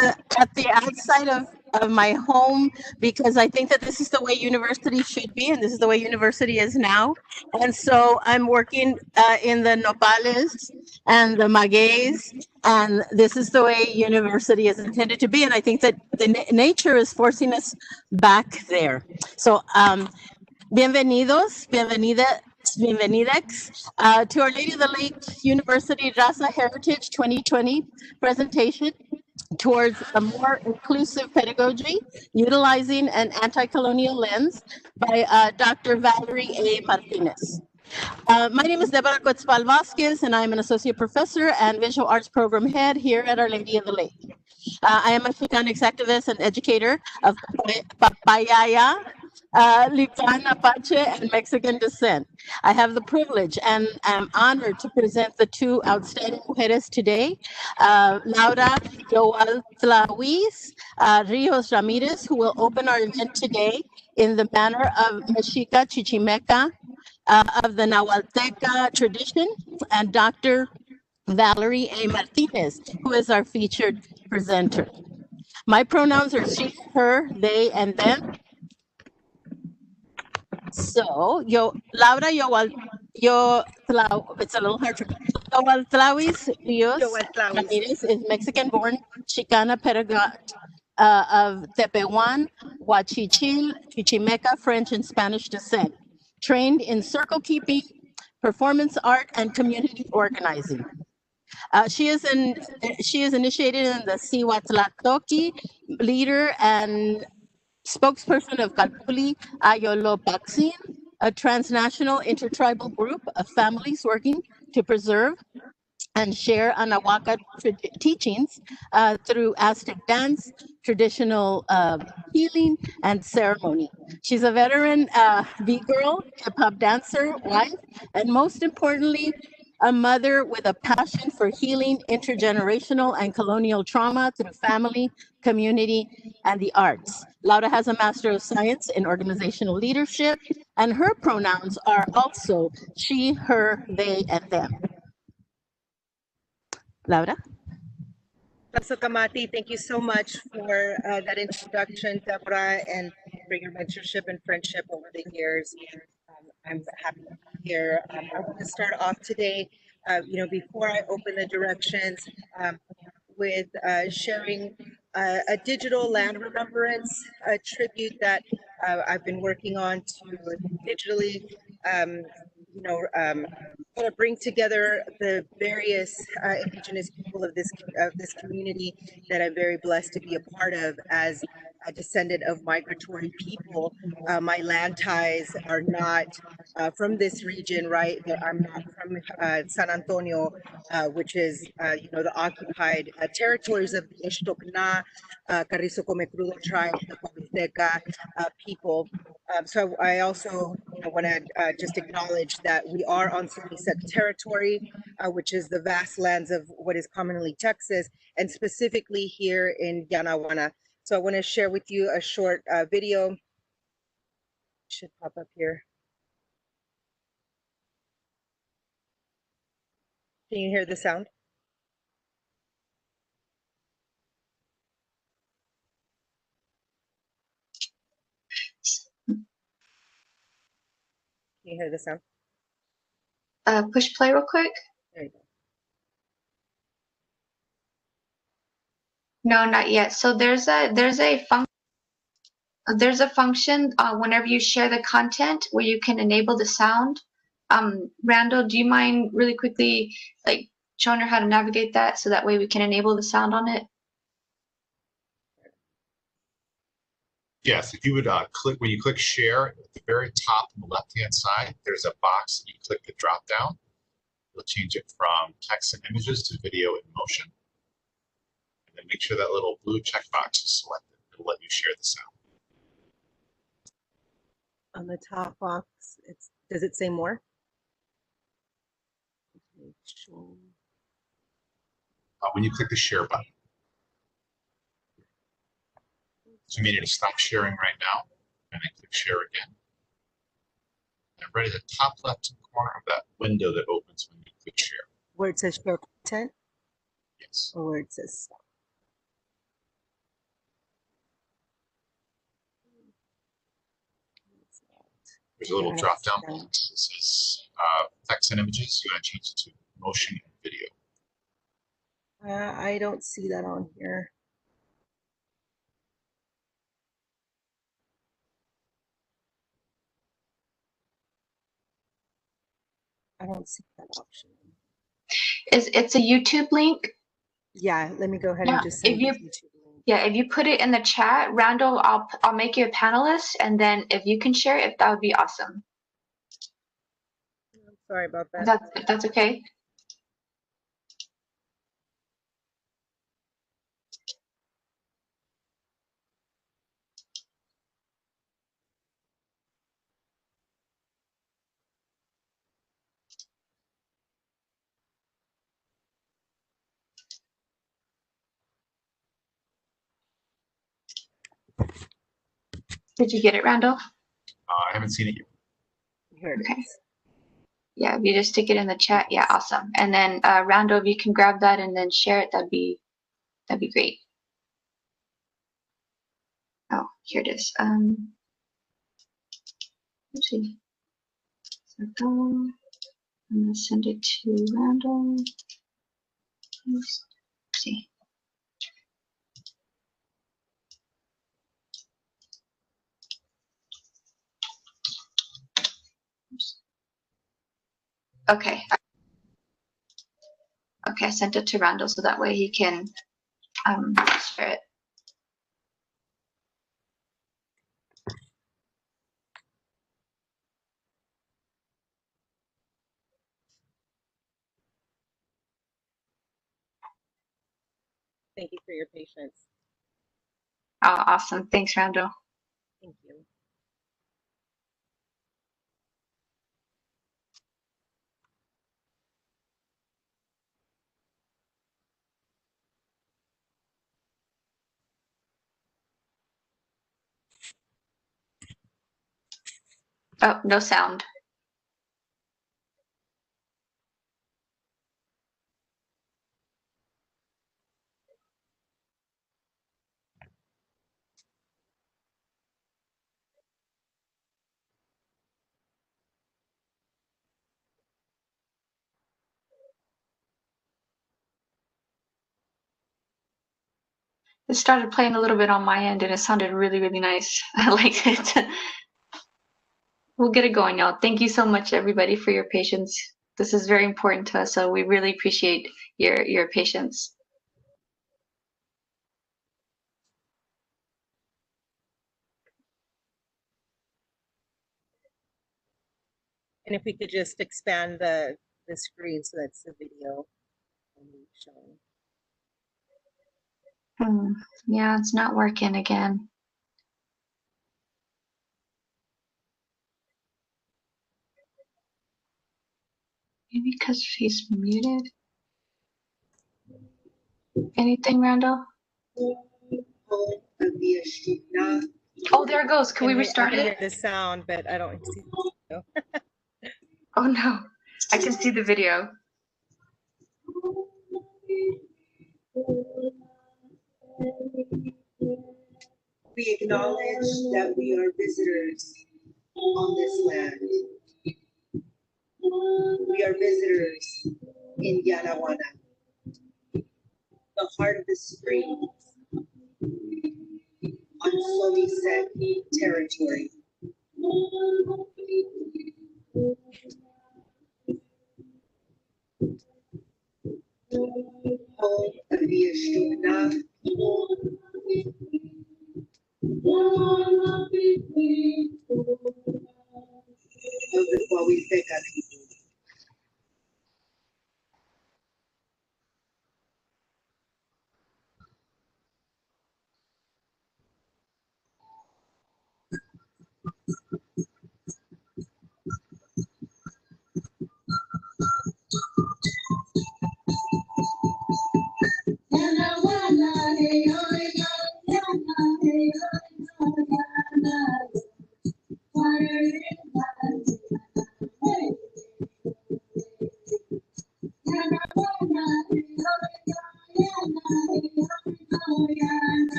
the outside of my home because I think that this is the way university should be and this is the way university is now. And so I'm working in the Nopales and the Magueyes, and this is the way university is intended to be. And I think that the nature is forcing us back there. So bienvenidos, bienvenidex to Our Lady of the Lake University Raza Heritage 2020 presentation towards a more inclusive pedagogy, utilizing an anti-colonial lens by Dr. Valerie A. Martínez. My name is Deborah Coetzpal Vasquez, and I'm an associate professor and visual arts program head here at Our Lady of the Lake. I am a Chicanx activist and educator of Papayaya, Lipan, Apache, and Mexican descent. I have the privilege and am honored to present the two outstanding mujeres today, Laura Yoaltlahuis Rios Ramirez, who will open our event today in the manner of Mexica Chichimeca of the Nahualteca tradition, and Dr. Valerie A. Martínez, who is our featured presenter. My pronouns are she, her, they, and them. So, Laura, it's a little hard to Yoaltlahuis Rios Ramirez is Mexican-born Chicana pedagogue of Tepehuan, Huachichil, Chichimeca, French, and Spanish descent. Trained in circle keeping, performance art, and community organizing. She is initiated in the Cihuatlatoqui leader and spokesperson of Calpuli Ayolopaxin, a transnational intertribal group of families working to preserve and share Anahuac teachings through Aztec dance, traditional healing, and ceremony. She's a veteran B-girl, hip-hop dancer, wife, and most importantly, a mother with a passion for healing intergenerational and colonial trauma through family, community, and the arts. Laura has a Master of Science in Organizational Leadership, and her pronouns are also she, her, they, and them. Laura? Professor Kamati, thank you so much for that introduction, Deborah, and for your mentorship and friendship over the years. I'm happy to be here. I want to start off today, before I open the directions, with sharing a digital land remembrance tribute that I've been working on to digitally, kind of bring together the various indigenous people of this community that I'm very blessed to be a part of as a descendant of migratory people. My land ties are not from this region, right? I'm not from San Antonio, which is, the occupied territories of the Ixtocna, Carrizo Comecrudo tribe, the Huasteca people. So I also want to just acknowledge that we are on Sumisec territory, which is the vast lands of what is commonly Texas, and specifically here in Yanaguana. So I want to share with you a short video. It should pop up here. Can you hear the sound? Can you hear the sound? Push play real quick. There you go. No, not yet. So there's a function whenever you share the content where you can enable the sound. Randall, do you mind really quickly like showing her how to navigate that so that way we can enable the sound on it? Yes, if you would click, when you click share at the very top on the left-hand side, there's a box and you click the drop down. It'll change it from text and images to video and motion. And then make sure that little blue checkbox is selected. It'll let you share the sound. On the top box, does it say more? When you click the share button. So you may need to stop sharing right now and then click share again. And right at the top left corner of that window that opens when you click share. Where it says share content? Yes. Or where it says stop? There's a little drop down box that says text and images. You want to change it to motion and video. I don't see that on here. I don't see that option. It's a YouTube link. Yeah, let me go ahead Yeah, and just send if you the YouTube link. yeah, if you put it in the chat, Randall, I'll make you a panelist, and then if you can share it, that would be awesome. Sorry about that. If that's okay. Did you get it, Randall? I haven't seen it yet. Here it Okay. is. Yeah, if you just stick it in the chat, yeah, awesome. And then Randall, if you can grab that and then share it, that'd be great. Oh, here it is. Let's see. So I'm gonna send it to Randall. Let's see. Okay. Okay, I sent it to Randall so that way he can share it. Thank you for your patience. Oh, awesome. Thanks, Randall. Thank you. Oh, no sound. It started playing a little bit on my end and it sounded really, really nice. I liked it. We'll get it going, y'all. Thank you so much, everybody, for your patience. This is very important to us, so we really appreciate your patience. And if we could just expand the screen so that's the video showing. Yeah, it's not working again. Maybe because she's muted. Anything, Randall? Oh, there it goes. Can we restart I can it? hear the sound, but I don't see the video. Oh no, I can see the video. We acknowledge that we are visitors on this land. We are visitors in Yanaguana, the heart of the springs on Somisek territory. Home of the Ashtukna people. Of the Huahuiteca people.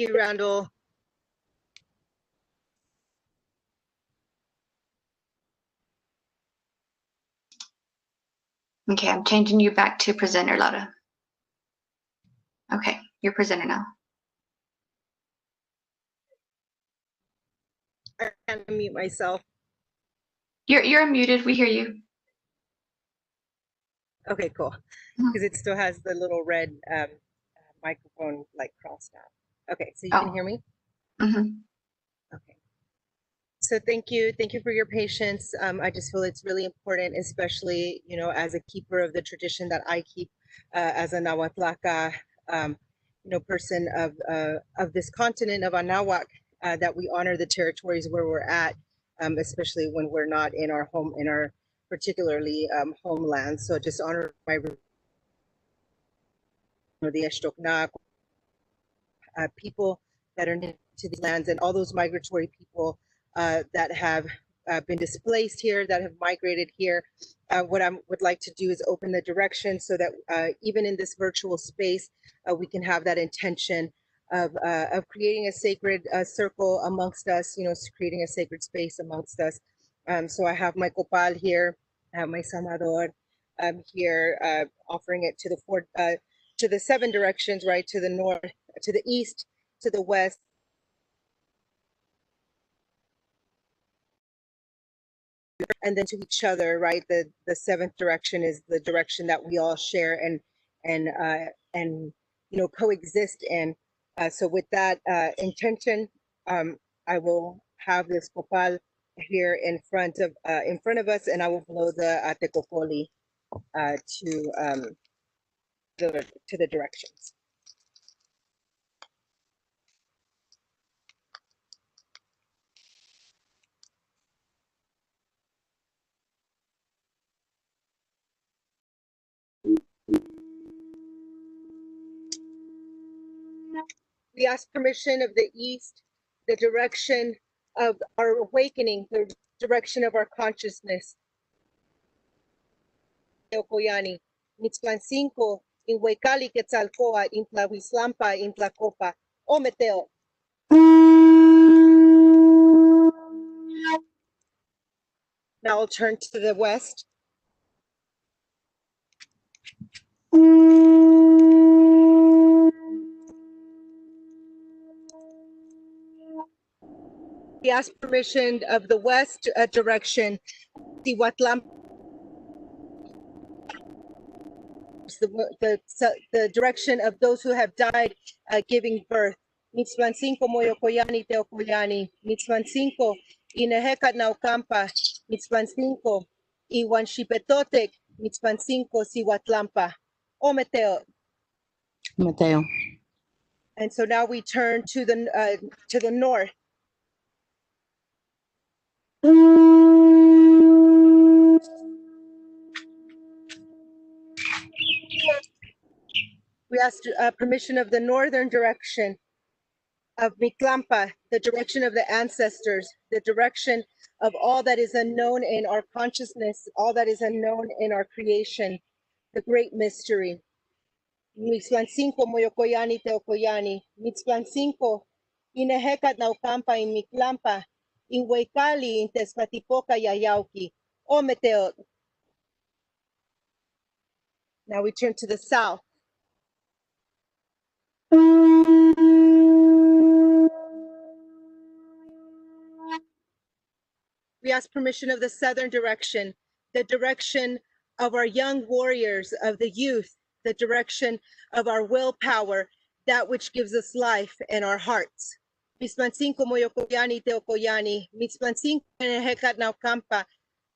Thank you, Randall. Okay, I'm changing you back to presenter, Laura. Okay, you're presenter now. I can't unmute myself. You're unmuted. We hear you. Okay, cool. Because it still has the little red microphone like crossed out. Okay, so you can hear me? Mm-hmm. Okay. So thank you for your patience. I just feel it's really important, especially, you know, as a keeper of the tradition that I keep as a Nahuatlaca, person of this continent of Anahuac, that we honor the territories where we're at, especially when we're not in our home, particularly homeland. So just honor my the Eshtoknak people that are native to these lands, and all those migratory people that have been displaced here, that have migrated here. What I would like to do is open the direction so that even in this virtual space, we can have that intention of creating a sacred circle amongst us, you know, creating a sacred space amongst us. So I have my copal here, I have my sanador here, offering it to the 7 directions, right? To the north, to the east, to the west. And then to each other, right? The 7th direction is the direction that we all share and you know, coexist in. So with that intention, I will have this copal here in front of us, and I will blow the tecopoli to the directions. We ask permission of the East, the direction of our awakening, the direction of our consciousness. Ocoyani, Mitzpancinco, in Huecali, Quetzalcoa, in Tlahuizlampa, in Tlacopa, Ometeo. Now I'll turn to the west. We ask permission of the west direction, Tihuatlam, the direction of those who have died giving birth. Mitzpancinco, Moyocoyani, Teocoyani, Mitzpancinco, Inehecat Naucampa, Mitzpancinco, Iwanxipetotec, Mitzpancinco, Cihuatlampa. O Meteo. Mateo. And so now we turn to the north. We asked permission of the northern direction of Mictlampa, the direction of the ancestors, the direction of all that is unknown in our consciousness, all that is unknown in our creation, the great mystery. Mixpancinco moyokoyani teokoyani, Mixpancinco inehekat naukampa in Mictlampa, in Huaycali in Tezcatipoca Yayauki, O Meteo. Now we turn to the south. We ask permission of the southern direction, the direction of our young warriors, of the youth, the direction of our willpower, that which gives us life in our hearts. Mispancinco moyokoyani teokoyani, Mispancinco enehekat naukampa,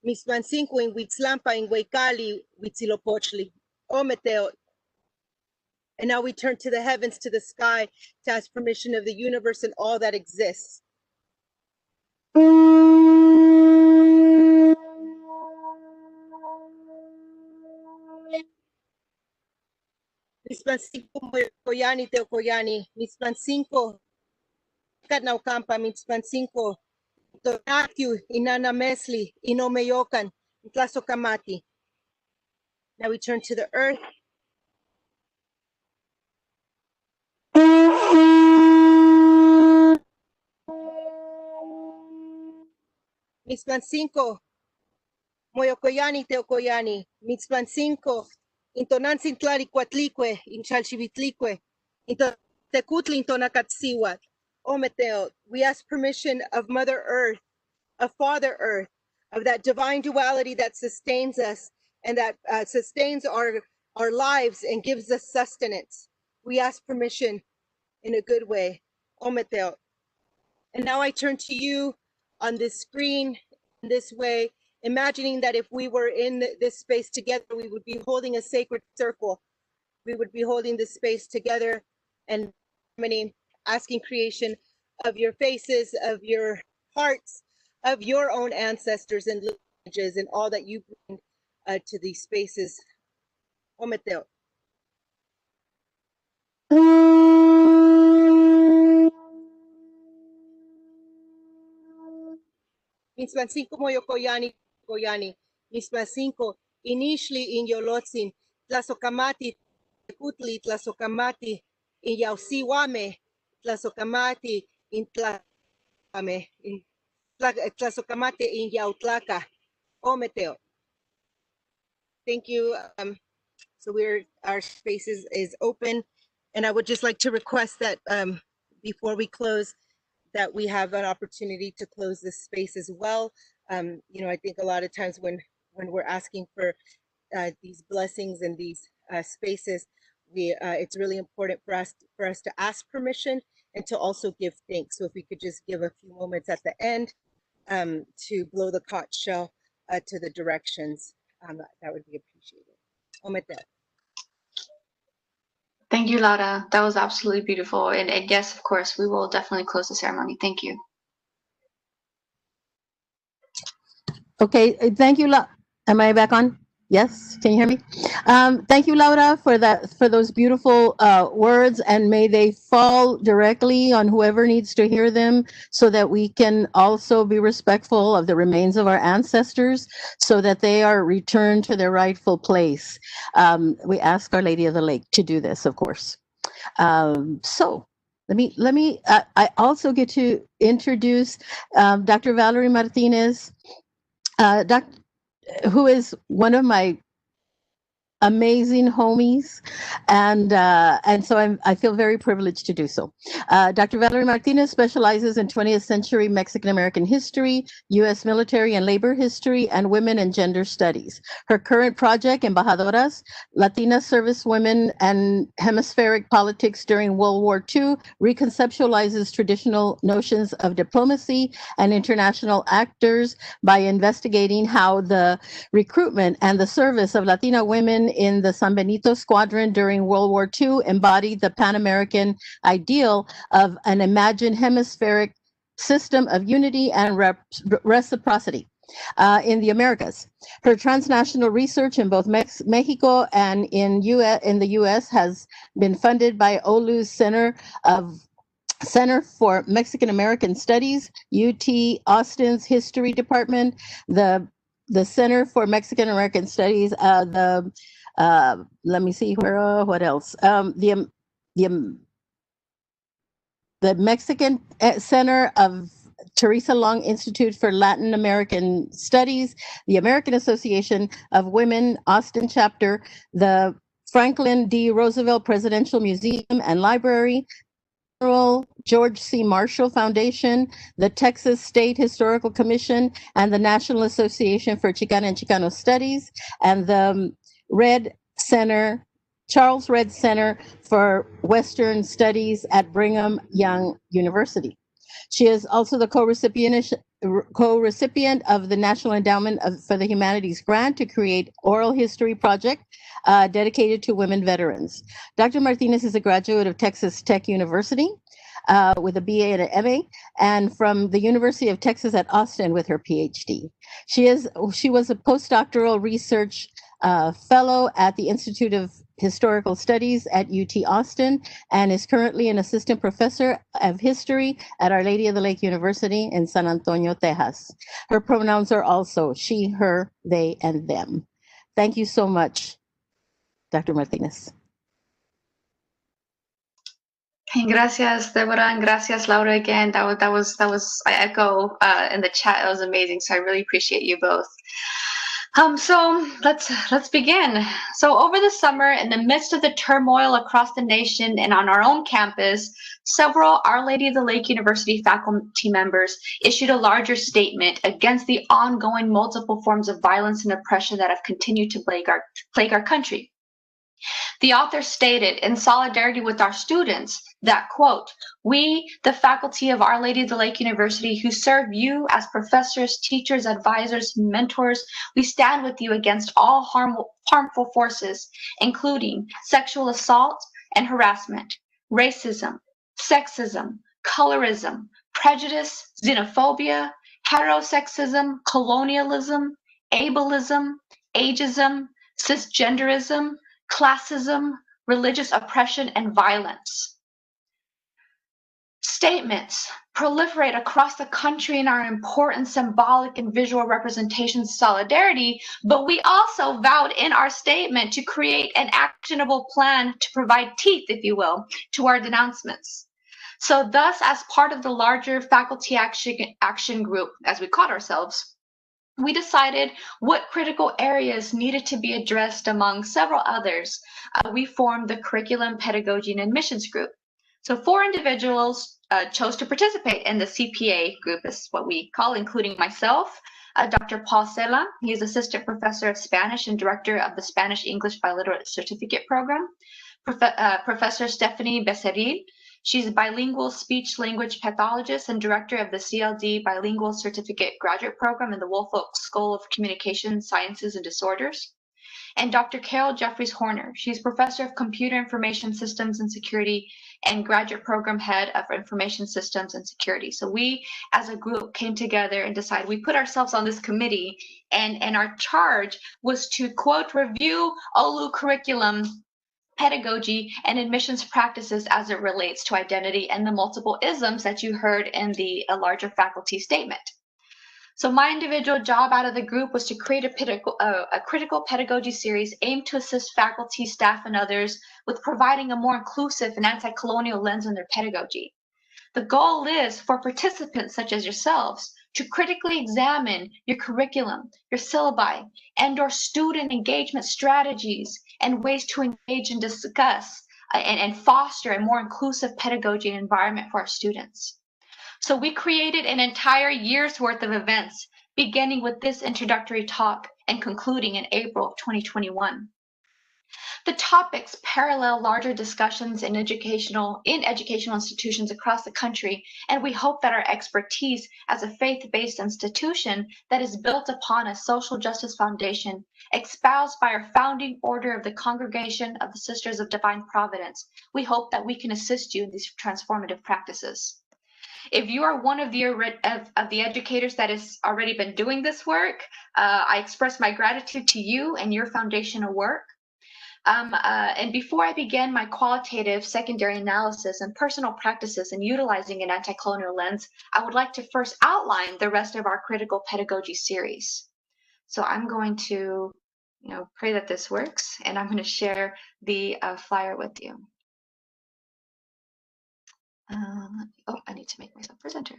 Mispancinco in Huitzlampa, in Huaycali, Huitzilopochtli, O Meteo. And now we turn to the heavens, to the sky, to ask permission of the universe and all that exists. Mispancinco moyokoyani teokoyani, Mispancinco katnaukampa, Mispancinco Tonatiu, Inana Mesli, Inomeyokan, Tlasokamati. Now we turn to the earth. Mispancinco moyokoyani teokoyani, Mispancinco intonantzin tlalikuatlicue, inchalchivitlicue, intotecutli intonakatsiwat. O Meteo, we ask permission of Mother Earth, of Father Earth, of that divine duality that sustains us and that sustains our lives and gives us sustenance. We ask permission in a good way. O Meteo. And now I turn to you on this screen in this way, imagining that if we were in this space together, we would be holding a sacred circle. We would be holding this space together and asking creation of your faces, of your hearts, of your own ancestors and lineages and all that you bring to these spaces. O Meteo. Mispancinco moyokoyani koyani, Mispancinco inishli in yolotzin, Tlasokamati Kutli, Tlasokamati in Yausiwame, Tlasokamati in Tlakame, in Tlasokamate in Yautlaka. O Meteo. Thank you. So our space is open, and I would just like to request that before we close, that we have an opportunity to close this space as well. You know, I think a lot of times when we're asking for these blessings and these spaces, it's really important for us to ask permission and to also give thanks. So if we could just give a few moments at the end to blow the conch shell to the directions, that would be appreciated. Omete. Thank you, Laura. That was absolutely beautiful. And yes, of course, we will definitely close the ceremony. Thank you. Okay, thank you. Am I back on? Yes, can you hear me? Thank you, Laura, for those beautiful words, and may they fall directly on whoever needs to hear them, so that we can also be respectful of the remains of our ancestors, so that they are returned to their rightful place. We ask Our Lady of the Lake to do this, of course. So let me. I also get to introduce Dr. Valerie Martínez, who is one of my amazing homies, and so I feel very privileged to do so. Dr. Valerie Martinez specializes in 20th century Mexican American history, U.S. military and labor history, and women and gender studies. Her current project, Embajadoras, Latina Service Women and Hemispheric Politics During World War II, reconceptualizes traditional notions of diplomacy and international actors by investigating how the recruitment and the service of Latina women in the San Benito Squadron during World War II embodied the Pan American ideal of an imagined hemispheric system of unity and reciprocity in the Americas. Her transnational research in both Mexico and in the U.S. has been funded by OLU's Center for Mexican American Studies, UT Austin's History Department, the Center for Mexican American Studies, let me see what else? The Mexican Center of Teresa Long Institute for Latin American Studies, the American Association of Women Austin Chapter, the Franklin D. Roosevelt Presidential Museum and Library, George C. Marshall Foundation, the Texas State Historical Commission, and the National Association for Chicana and Chicano Studies, and the Charles Redd Center for Western Studies at Brigham Young University. She is also the co-recipient of the National Endowment for the Humanities grant to create Oral History Project dedicated to women veterans. Dr. Martinez is a graduate of Texas Tech University with a BA and an MA, and from the University of Texas at Austin with her PhD. She was a postdoctoral research fellow at the Institute of Historical Studies at UT Austin and is currently an assistant professor of history at Our Lady of the Lake University in San Antonio, Texas. Her pronouns are also she, her, they, and them. Thank you so much, Dr. Martinez. Gracias, Deborah, and gracias, Laura. Again, that was. I echo in the chat. It was amazing. So I really appreciate you both. So let's begin. So over the summer, in the midst of the turmoil across the nation and on our own campus, several Our Lady of the Lake University faculty members issued a larger statement against the ongoing multiple forms of violence and oppression that have continued to plague our country. The author stated, in solidarity with our students, that, quote, "We, the faculty of Our Lady of the Lake University, who serve you as professors, teachers, advisors, mentors, we stand with you against all harmful forces, including sexual assault and harassment, racism, sexism, colorism, prejudice, xenophobia, heterosexism, colonialism, ableism, ageism, cisgenderism, classism, religious oppression, and violence." Statements proliferate across the country and are important symbolic and visual representations of solidarity, but we also vowed in our statement to create an actionable plan to provide teeth, if you will, to our denouncements. So thus, as part of the larger faculty action group, as we called ourselves, we decided what critical areas needed to be addressed among several others. We formed the Curriculum, Pedagogy, and Admissions group. So 4 individuals chose to participate in the CPA group, is what we call, including myself, Dr. Paul Sela. He is Assistant Professor of Spanish and Director of the Spanish-English Biliterate Certificate Program. Professor Stephanie Becerril. She's a bilingual speech-language pathologist and director of the CLD Bilingual Certificate Graduate Program in the Woolfolk School of Communication Sciences and Disorders. And Dr. Carol Jeffries Horner. She's professor of Computer Information Systems and Security and graduate program head of Information Systems and Security. So we, as a group, came together and decided we put ourselves on this committee, and our charge was to, quote, review OLU curriculum, pedagogy, and admissions practices as it relates to identity and the multiple isms that you heard in the larger faculty statement. So my individual job out of the group was to create a critical pedagogy series aimed to assist faculty, staff, and others with providing a more inclusive and anti-colonial lens in their pedagogy. The goal is for participants such as yourselves to critically examine your curriculum, your syllabi, and/or student engagement strategies and ways to engage and discuss and foster a more inclusive pedagogy and environment for our students. So we created an entire year's worth of events, beginning with this introductory talk and concluding in April of 2021. The topics parallel larger discussions in educational institutions across the country, and we hope that our expertise as a faith-based institution that is built upon a social justice foundation, espoused by our founding order of the Congregation of the Sisters of Divine Providence, we hope that we can assist you in these transformative practices. If you are one of the educators that has already been doing this work, I express my gratitude to you and your foundational work. And before I begin my qualitative secondary analysis and personal practices in utilizing an anti-colonial lens, I would like to first outline the rest of our critical pedagogy series. So I'm going to, pray that this works, and I'm going to share the flyer with you. I need to make myself presenter.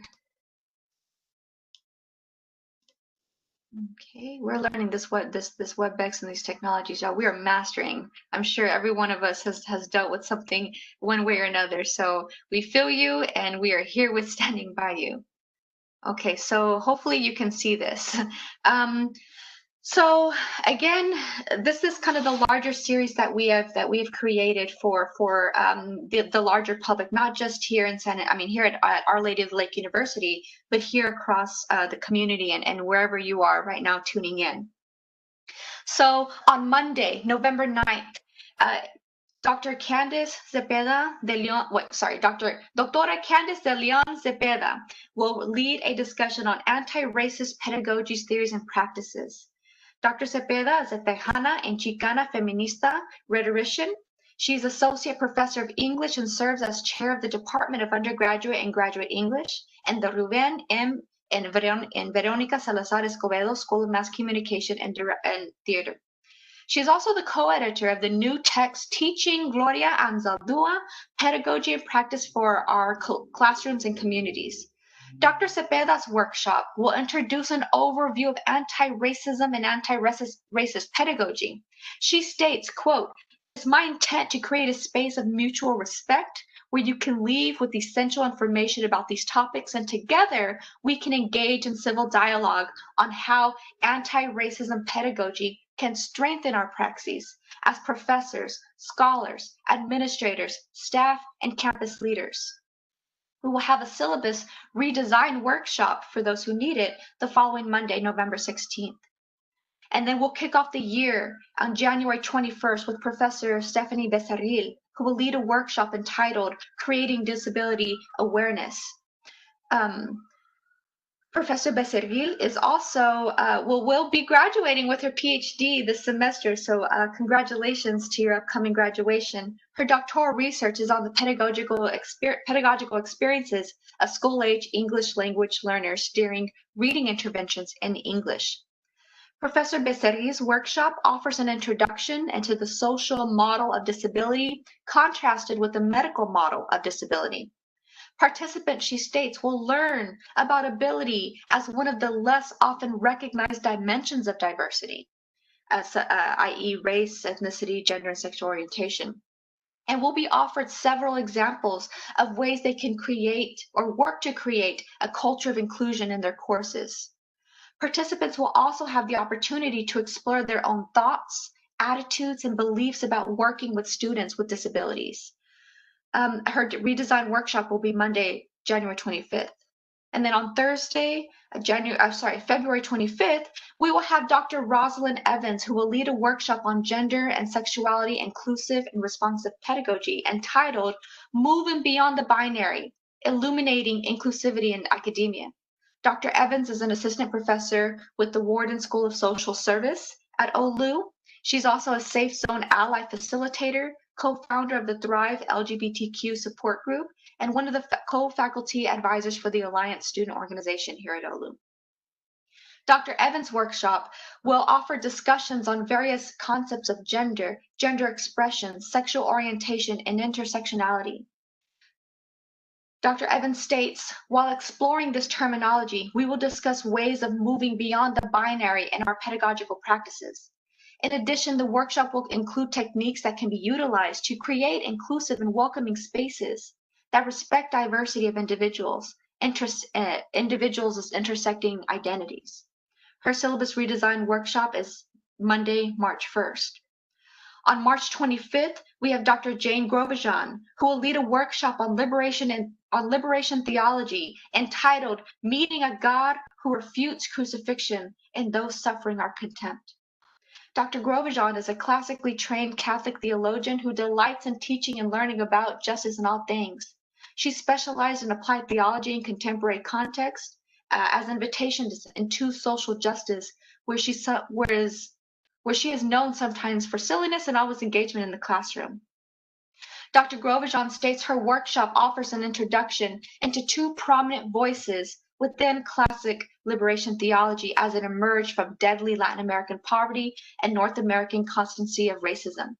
Okay, we're learning this WebEx and these technologies, y'all. We are mastering. I'm sure every one of us has dealt with something one way or another. So we feel you, and we are here with standing by you. Okay, so hopefully you can see this. So again, this is kind of the larger series that we have created for the larger public, not just here in here at Our Lady of the Lake University, but here across the community and wherever you are right now tuning in. So on Monday, November 9th, Dr. Candice Cepeda de Leon, Doctora Candice de Leon Cepeda will lead a discussion on anti-racist pedagogies, theories, and practices. Dr. Cepeda is a Tejana and Chicana feminista rhetorician. She's Associate Professor of English and serves as Chair of the Department of Undergraduate and Graduate English and the Rubén M. and Verónica Salazar Escobedo School of Mass Communication and Theater. She is also the co-editor of the new text Teaching Gloria Anzaldúa, Pedagogy and Practice for Our Classrooms and Communities. Dr. Cepeda's workshop will introduce an overview of anti-racism and anti-racist pedagogy. She states, quote, "It's my intent to create a space of mutual respect where you can leave with essential information about these topics, and together we can engage in civil dialogue on how anti-racism pedagogy can strengthen our praxis as professors, scholars, administrators, staff, and campus leaders." We will have a syllabus redesign workshop for those who need it the following Monday, November 16th. And then we'll kick off the year on January 21st with Professor Stephanie Becerril, who will lead a workshop entitled Creating Disability Awareness. Professor Becerril is also will be graduating with her PhD this semester, so congratulations to your upcoming graduation. Her doctoral research is on the pedagogical experiences of school-age English language learners during reading interventions in English. Professor Becerril's workshop offers an introduction into the social model of disability contrasted with the medical model of disability. Participants, she states, will learn about ability as one of the less often recognized dimensions of diversity, i.e. race, ethnicity, gender, and sexual orientation, and will be offered several examples of ways they can create or work to create a culture of inclusion in their courses. Participants will also have the opportunity to explore their own thoughts, attitudes, and beliefs about working with students with disabilities. Her redesign workshop will be Monday, January 25th. And then on Thursday, February 25th, we will have Dr. Rosalind Evans, who will lead a workshop on gender and sexuality inclusive and responsive pedagogy entitled Moving Beyond the Binary, Illuminating Inclusivity in Academia. Dr. Evans is an assistant professor with the Wharton School of Social Service at OLU. She's also a Safe Zone Ally Facilitator, co-founder of the Thrive LGBTQ support group, and one of the co-faculty advisors for the Alliance student organization here at OLU. Dr. Evans' workshop will offer discussions on various concepts of gender, gender expression, sexual orientation, and intersectionality. Dr. Evans states, while exploring this terminology, we will discuss ways of moving beyond the binary in our pedagogical practices. In addition, the workshop will include techniques that can be utilized to create inclusive and welcoming spaces that respect diversity of individuals as intersecting identities. Her syllabus redesign workshop is Monday, March 1st. On March 25th, we have Dr. Jane Grovejan, who will lead a workshop on liberation theology entitled Meeting a God Who Refutes Crucifixion and Those Suffering Our Contempt. Dr. Grovejan is a classically trained Catholic theologian who delights in teaching and learning about justice in all things. She specialized in applied theology in contemporary context as invitation into social justice, where she is known sometimes for silliness and always engagement in the classroom. Dr. Grovejan states her workshop offers an introduction into two prominent voices within classic liberation theology as it emerged from deadly Latin American poverty and North American constancy of racism.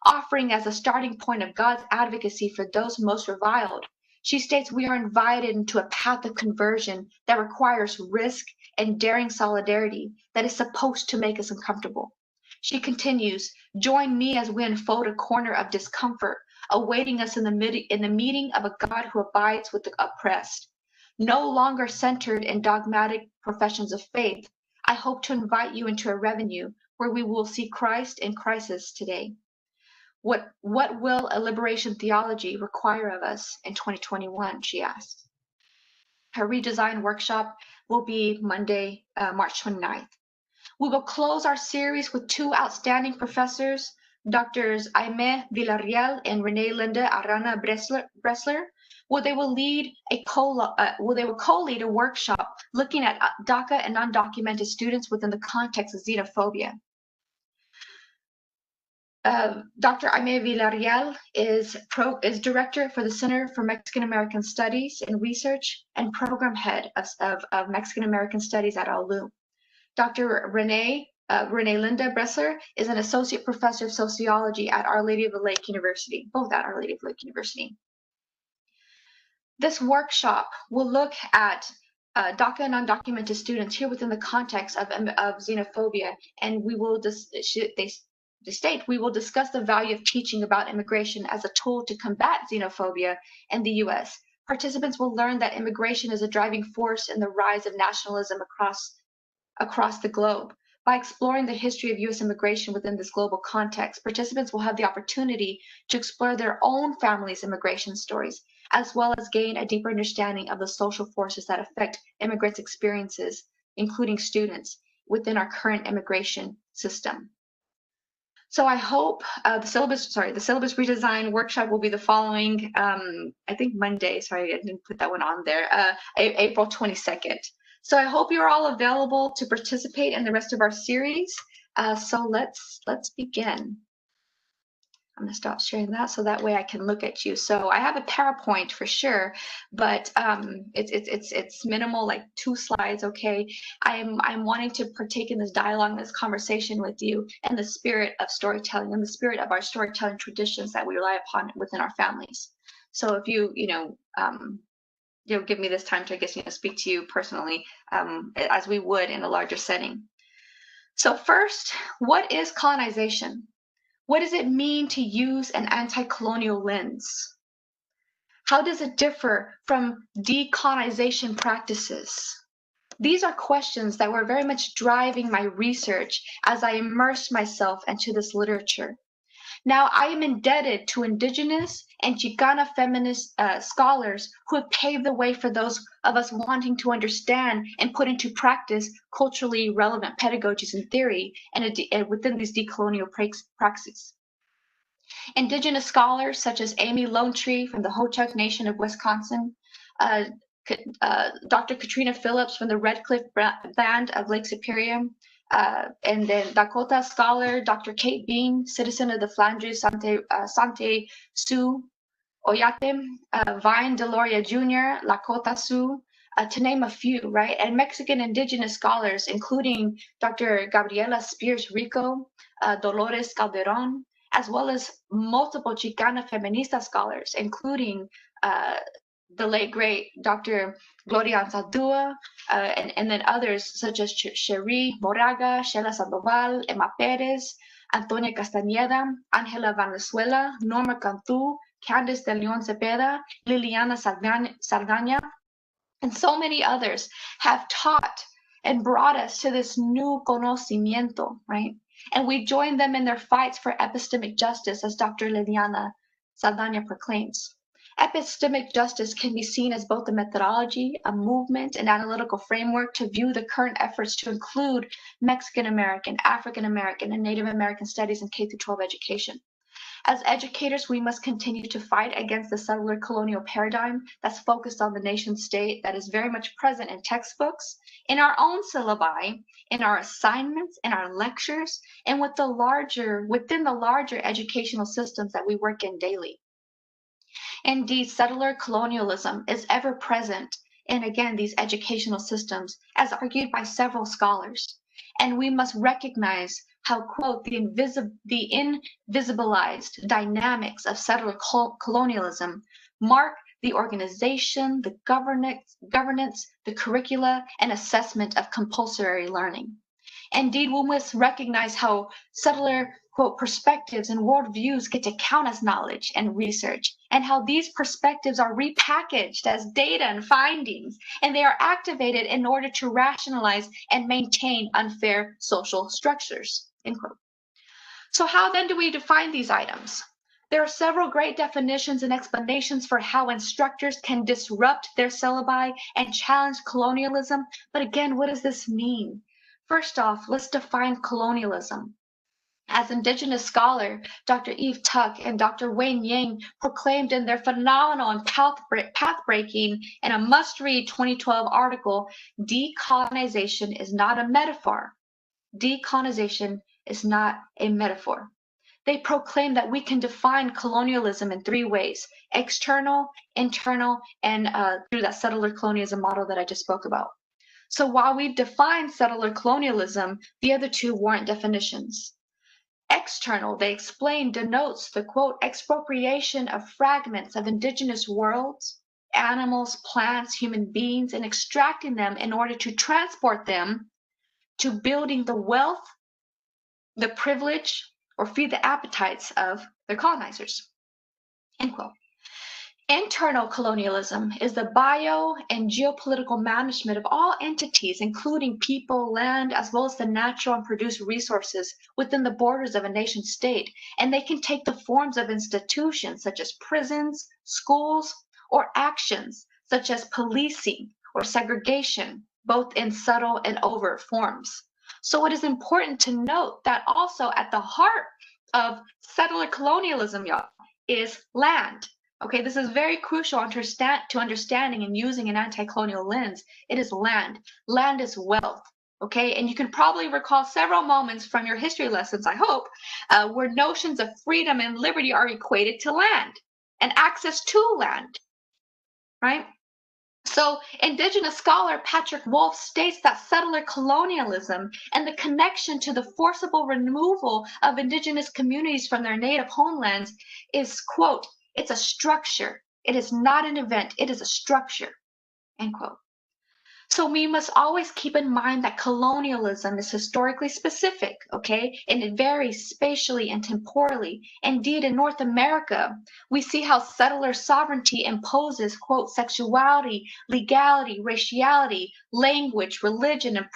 Offering as a starting point of God's advocacy for those most reviled, she states we are invited into a path of conversion that requires risk and daring solidarity that is supposed to make us uncomfortable. She continues, join me as we unfold a corner of discomfort awaiting us in the meeting of a God who abides with the oppressed. No longer centered in dogmatic professions of faith, I hope to invite you into a revenue where we will see Christ in crisis today. What will a liberation theology require of us in 2021, she asks. Her redesign workshop will be Monday, March 29th. We will close our series with two outstanding professors, Drs. Aimé Villarreal and Renee Linda Arana Bressler, where they will co-lead a workshop looking at DACA and undocumented students within the context of xenophobia. Dr. Aimé Villarreal is director for the Center for Mexican American Studies and Research and program head of Mexican American Studies at ALU. Dr. Renee Linda Bressler is an associate professor of sociology at Our Lady of the Lake University, both at Our Lady of the Lake University. This workshop will look at DACA and undocumented students here within the context of xenophobia, and we will we will discuss the value of teaching about immigration as a tool to combat xenophobia in the U.S. Participants will learn that immigration is a driving force in the rise of nationalism across the globe. By exploring the history of U.S. immigration within this global context, participants will have the opportunity to explore their own family's immigration stories, as well as gain a deeper understanding of the social forces that affect immigrants' experiences, including students, within our current immigration system. So I hope the syllabus redesign workshop will be the following, I think Monday, sorry, I didn't put that one on there, April 22nd. So I hope you're all available to participate in the rest of our series. So let's begin. I'm gonna stop sharing that so that way I can look at you. So I have a PowerPoint for sure, but it's minimal, like 2 slides. Okay, I'm wanting to partake in this dialogue, this conversation with you, and the spirit of storytelling and the spirit of our storytelling traditions that we rely upon within our families. So if you give me this time to, I guess, speak to you personally, as we would in a larger setting. So first, what is colonization? What does it mean to use an anti-colonial lens? How does it differ from decolonization practices? These are questions that were very much driving my research as I immersed myself into this literature. Now, I am indebted to Indigenous and Chicana feminist scholars who have paved the way for those of us wanting to understand and put into practice culturally relevant pedagogies and theory and within these decolonial praxis. Indigenous scholars such as Amy Lone Tree from the Ho-Chunk Nation of Wisconsin, Dr. Katrina Phillips from the Red Cliff Band of Lake Superior, and then Dakota scholar Dr. Kate Bean, citizen of the Flandres Sante Sioux Oyate, Vine Deloria Jr., Lakota Sioux, to name a few, right? And Mexican indigenous scholars, including Dr. Gabriela Spears Rico, Dolores Calderon, as well as multiple Chicana feminista scholars, including the late great Dr. Gloria Anzaldúa, and then others such as Cherie Moraga, Sheila Sandoval, Emma Perez, Antonia Castañeda, Ángela Valenzuela, Norma Cantú, Candice de León Cepeda, Liliana Saldaña, and so many others have taught and brought us to this new conocimiento, right? And we join them in their fights for epistemic justice, as Dr. Liliana Saldaña proclaims. Epistemic justice can be seen as both a methodology, a movement, an analytical framework to view the current efforts to include Mexican American, African American, and Native American studies in K-12 education. As educators, we must continue to fight against the settler colonial paradigm that's focused on the nation state, that is very much present in textbooks, in our own syllabi, in our assignments, in our lectures, and within the larger educational systems that we work in daily. Indeed, settler colonialism is ever present in, again, these educational systems, as argued by several scholars. And we must recognize how, quote, the invisibilized dynamics of settler colonialism mark the organization, the governance, the curricula, and assessment of compulsory learning. Indeed, we must recognize how settler, quote, perspectives and worldviews get to count as knowledge and research, and how these perspectives are repackaged as data and findings, and they are activated in order to rationalize and maintain unfair social structures, end quote. So how then do we define these items? There are several great definitions and explanations for how instructors can disrupt their syllabi and challenge colonialism, but again, what does this mean? First off, let's define colonialism. As Indigenous scholar, Dr. Eve Tuck and Dr. Wayne Yang proclaimed in their phenomenal and path-breaking and a must-read 2012 article, decolonization is not a metaphor. Decolonization is not a metaphor. They proclaim that we can define colonialism in three ways: external, internal, and through that settler colonialism model that I just spoke about. So while we've defined settler colonialism, the other two warrant definitions. External, they explain, denotes the, quote, expropriation of fragments of indigenous worlds, animals, plants, human beings, and extracting them in order to transport them to building the wealth, the privilege, or feed the appetites of their colonizers, end quote. Internal colonialism is the bio and geopolitical management of all entities, including people, land, as well as the natural and produced resources within the borders of a nation state. And they can take the forms of institutions such as prisons, schools, or actions such as policing or segregation, both in subtle and overt forms. So it is important to note that also at the heart of settler colonialism, y'all, is land. Okay, this is very crucial to understanding and using an anti-colonial lens. It is land. Land is wealth. Okay, and you can probably recall several moments from your history lessons, I hope, where notions of freedom and liberty are equated to land and access to land, right? So Indigenous scholar Patrick Wolf states that settler colonialism and the connection to the forcible removal of Indigenous communities from their native homelands is, quote, it's a structure. It is not an event. It is a structure, end quote. So we must always keep in mind that colonialism is historically specific, okay? And it varies spatially and temporally. Indeed, in North America, we see how settler sovereignty imposes, quote, sexuality, legality, raciality, language, religion, and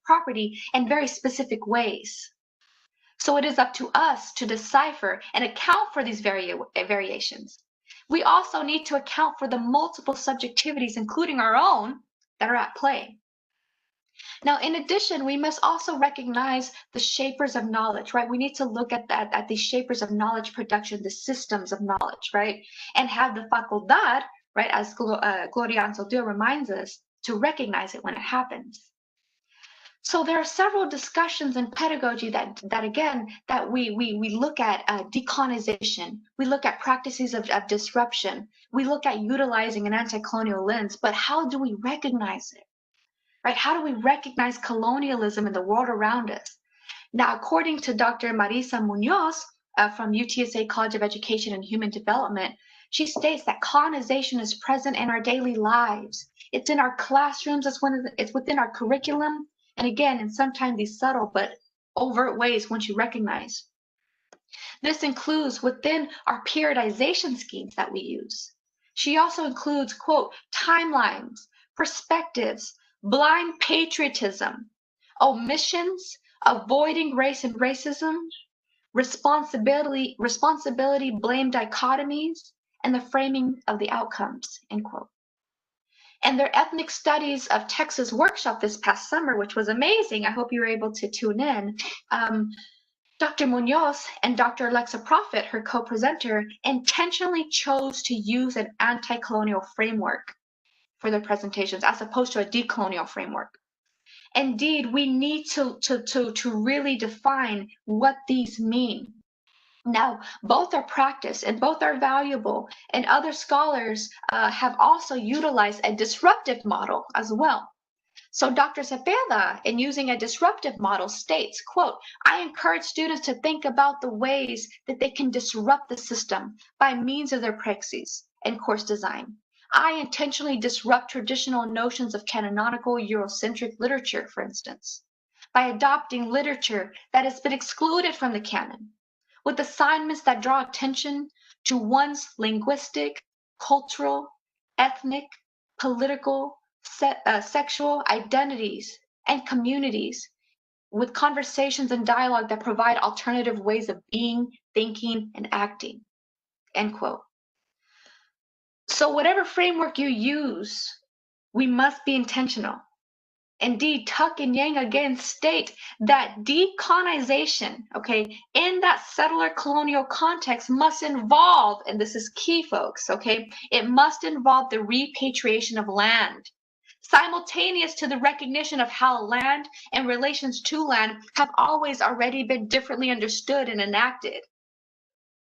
property in very specific ways. So it is up to us to decipher and account for these variations. We also need to account for the multiple subjectivities, including our own, that are at play. Now, in addition, we must also recognize the shapers of knowledge, right? We need to look at the shapers of knowledge production, the systems of knowledge, right? And have the facultad, right, as Gloria Anzaldúa reminds us, to recognize it when it happens. So there are several discussions in pedagogy that we look at decolonization, we look at practices of disruption, we look at utilizing an anti-colonial lens, but how do we recognize it, right? How do we recognize colonialism in the world around us? Now, according to Dr. Marisa Munoz, from UTSA College of Education and Human Development, she states that colonization is present in our daily lives. It's in our classrooms, it's within our curriculum, and again, in sometimes these subtle but overt ways once you recognize. This includes within our periodization schemes that we use. She also includes, quote, timelines, perspectives, blind patriotism, omissions, avoiding race and racism, responsibility, blame dichotomies, and the framing of the outcomes, end quote. And their ethnic studies of Texas workshop this past summer, which was amazing. I hope you were able to tune in. Dr. Munoz and Dr. Alexa Prophet, her co-presenter, intentionally chose to use an anti-colonial framework for their presentations as opposed to a decolonial framework. Indeed, we need to really define what these mean. Now, both are practiced and both are valuable, and other scholars have also utilized a disruptive model as well. So Dr. Cepeda, in using a disruptive model, states, quote, I encourage students to think about the ways that they can disrupt the system by means of their praxis and course design. I intentionally disrupt traditional notions of canonical Eurocentric literature, for instance, by adopting literature that has been excluded from the canon, with assignments that draw attention to one's linguistic, cultural, ethnic, political, sexual identities and communities, with conversations and dialogue that provide alternative ways of being, thinking, and acting, end quote. So whatever framework you use, we must be intentional. Indeed, Tuck and Yang again state that decolonization, okay, in that settler colonial context must involve, and this is key, folks, okay, it must involve the repatriation of land, simultaneous to the recognition of how land and relations to land have always already been differently understood and enacted.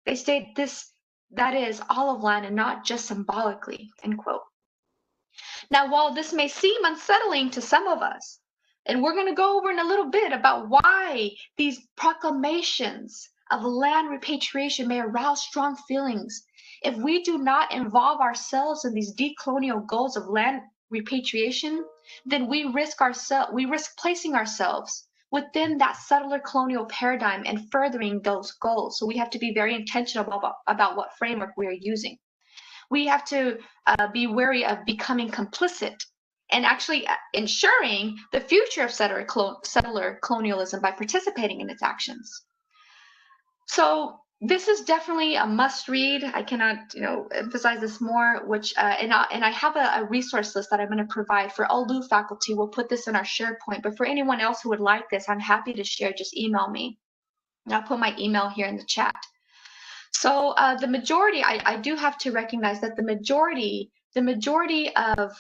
They state this, that is, all of land and not just symbolically, end quote. Now, while this may seem unsettling to some of us, and we're going to go over in a little bit about why these proclamations of land repatriation may arouse strong feelings, if we do not involve ourselves in these decolonial goals of land repatriation, then we risk placing ourselves within that settler colonial paradigm and furthering those goals. So we have to be very intentional about what framework we are using. We have to be wary of becoming complicit and actually ensuring the future of settler colonialism by participating in its actions. So this is definitely a must read. I cannot, emphasize this more, which, and I have a resource list that I'm going to provide for all LU faculty. We'll put this in our SharePoint, but for anyone else who would like this, I'm happy to share. Just email me. And I'll put my email here in the chat. So the majority, I do have to recognize that the majority of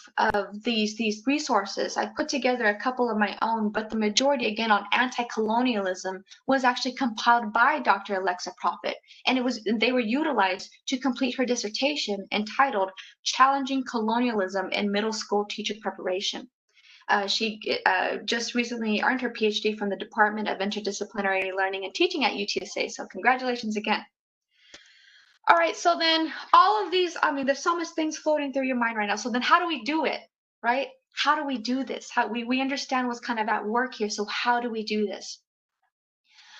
these resources, I put together a couple of my own, but the majority, again, on anti-colonialism was actually compiled by Dr. Alexa Prophet, and they were utilized to complete her dissertation entitled Challenging Colonialism in Middle School Teacher Preparation. She just recently earned her PhD from the Department of Interdisciplinary Learning and Teaching at UTSA, so congratulations again. All right, so then all of these, there's so much things floating through your mind right now. So then how do we do it, right? How do we do this? How we understand what's kind of at work here. So how do we do this?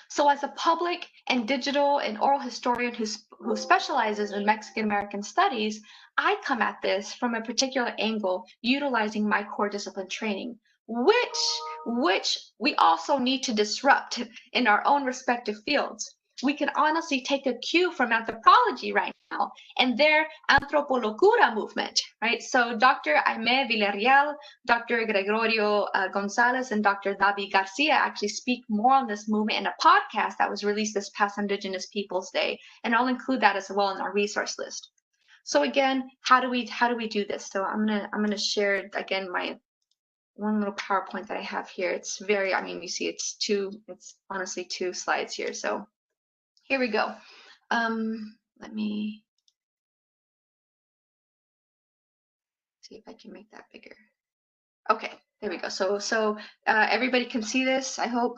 So as a public and digital and oral historian who specializes in Mexican American studies, I come at this from a particular angle, utilizing my core discipline training, which we also need to disrupt in our own respective fields. We can honestly take a cue from anthropology right now and their anthropolocura movement, right? So Dr. Aimé Villarreal, Dr. Gregorio Gonzalez, and Dr. Davi Garcia actually speak more on this movement in a podcast that was released this past Indigenous Peoples Day, and I'll include that as well in our resource list. So again, how do we do this? So I'm gonna share again my one little PowerPoint that I have here. It's very, you see, it's honestly 2 slides here. So here we go. Let me see if I can make that bigger. Okay, there we go. So everybody can see this, I hope.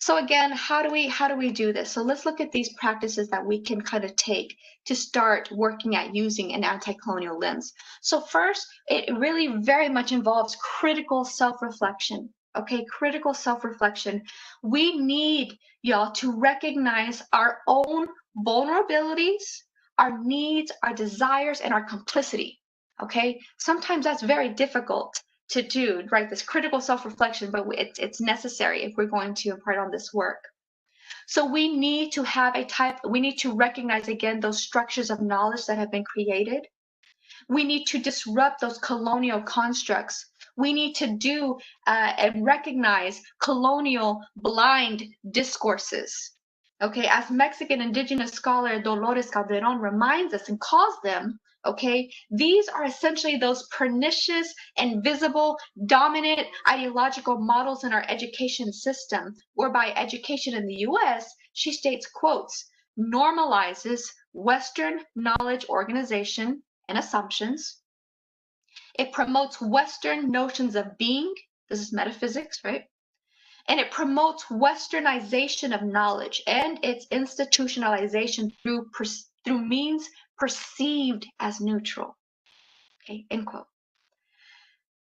So again, how do we do this? So let's look at these practices that we can kind of take to start working at using an anti-colonial lens. So first, it really very much involves critical self-reflection. Okay, critical self-reflection. We need y'all to recognize our own vulnerabilities, our needs, our desires, and our complicity. Okay, sometimes that's very difficult to do, right? This critical self-reflection, but it's necessary if we're going to impart on this work. So we need to have we need to recognize again those structures of knowledge that have been created. We need to disrupt those colonial constructs. We need to do and recognize colonial blind discourses. Okay, as Mexican indigenous scholar Dolores Calderon reminds us and calls them, okay, these are essentially those pernicious, invisible, dominant ideological models in our education system, whereby education in the US, she states, quotes, normalizes Western knowledge organization and assumptions. It promotes Western notions of being. This is metaphysics, right? And it promotes Westernization of knowledge and its institutionalization through means perceived as neutral. Okay, end quote.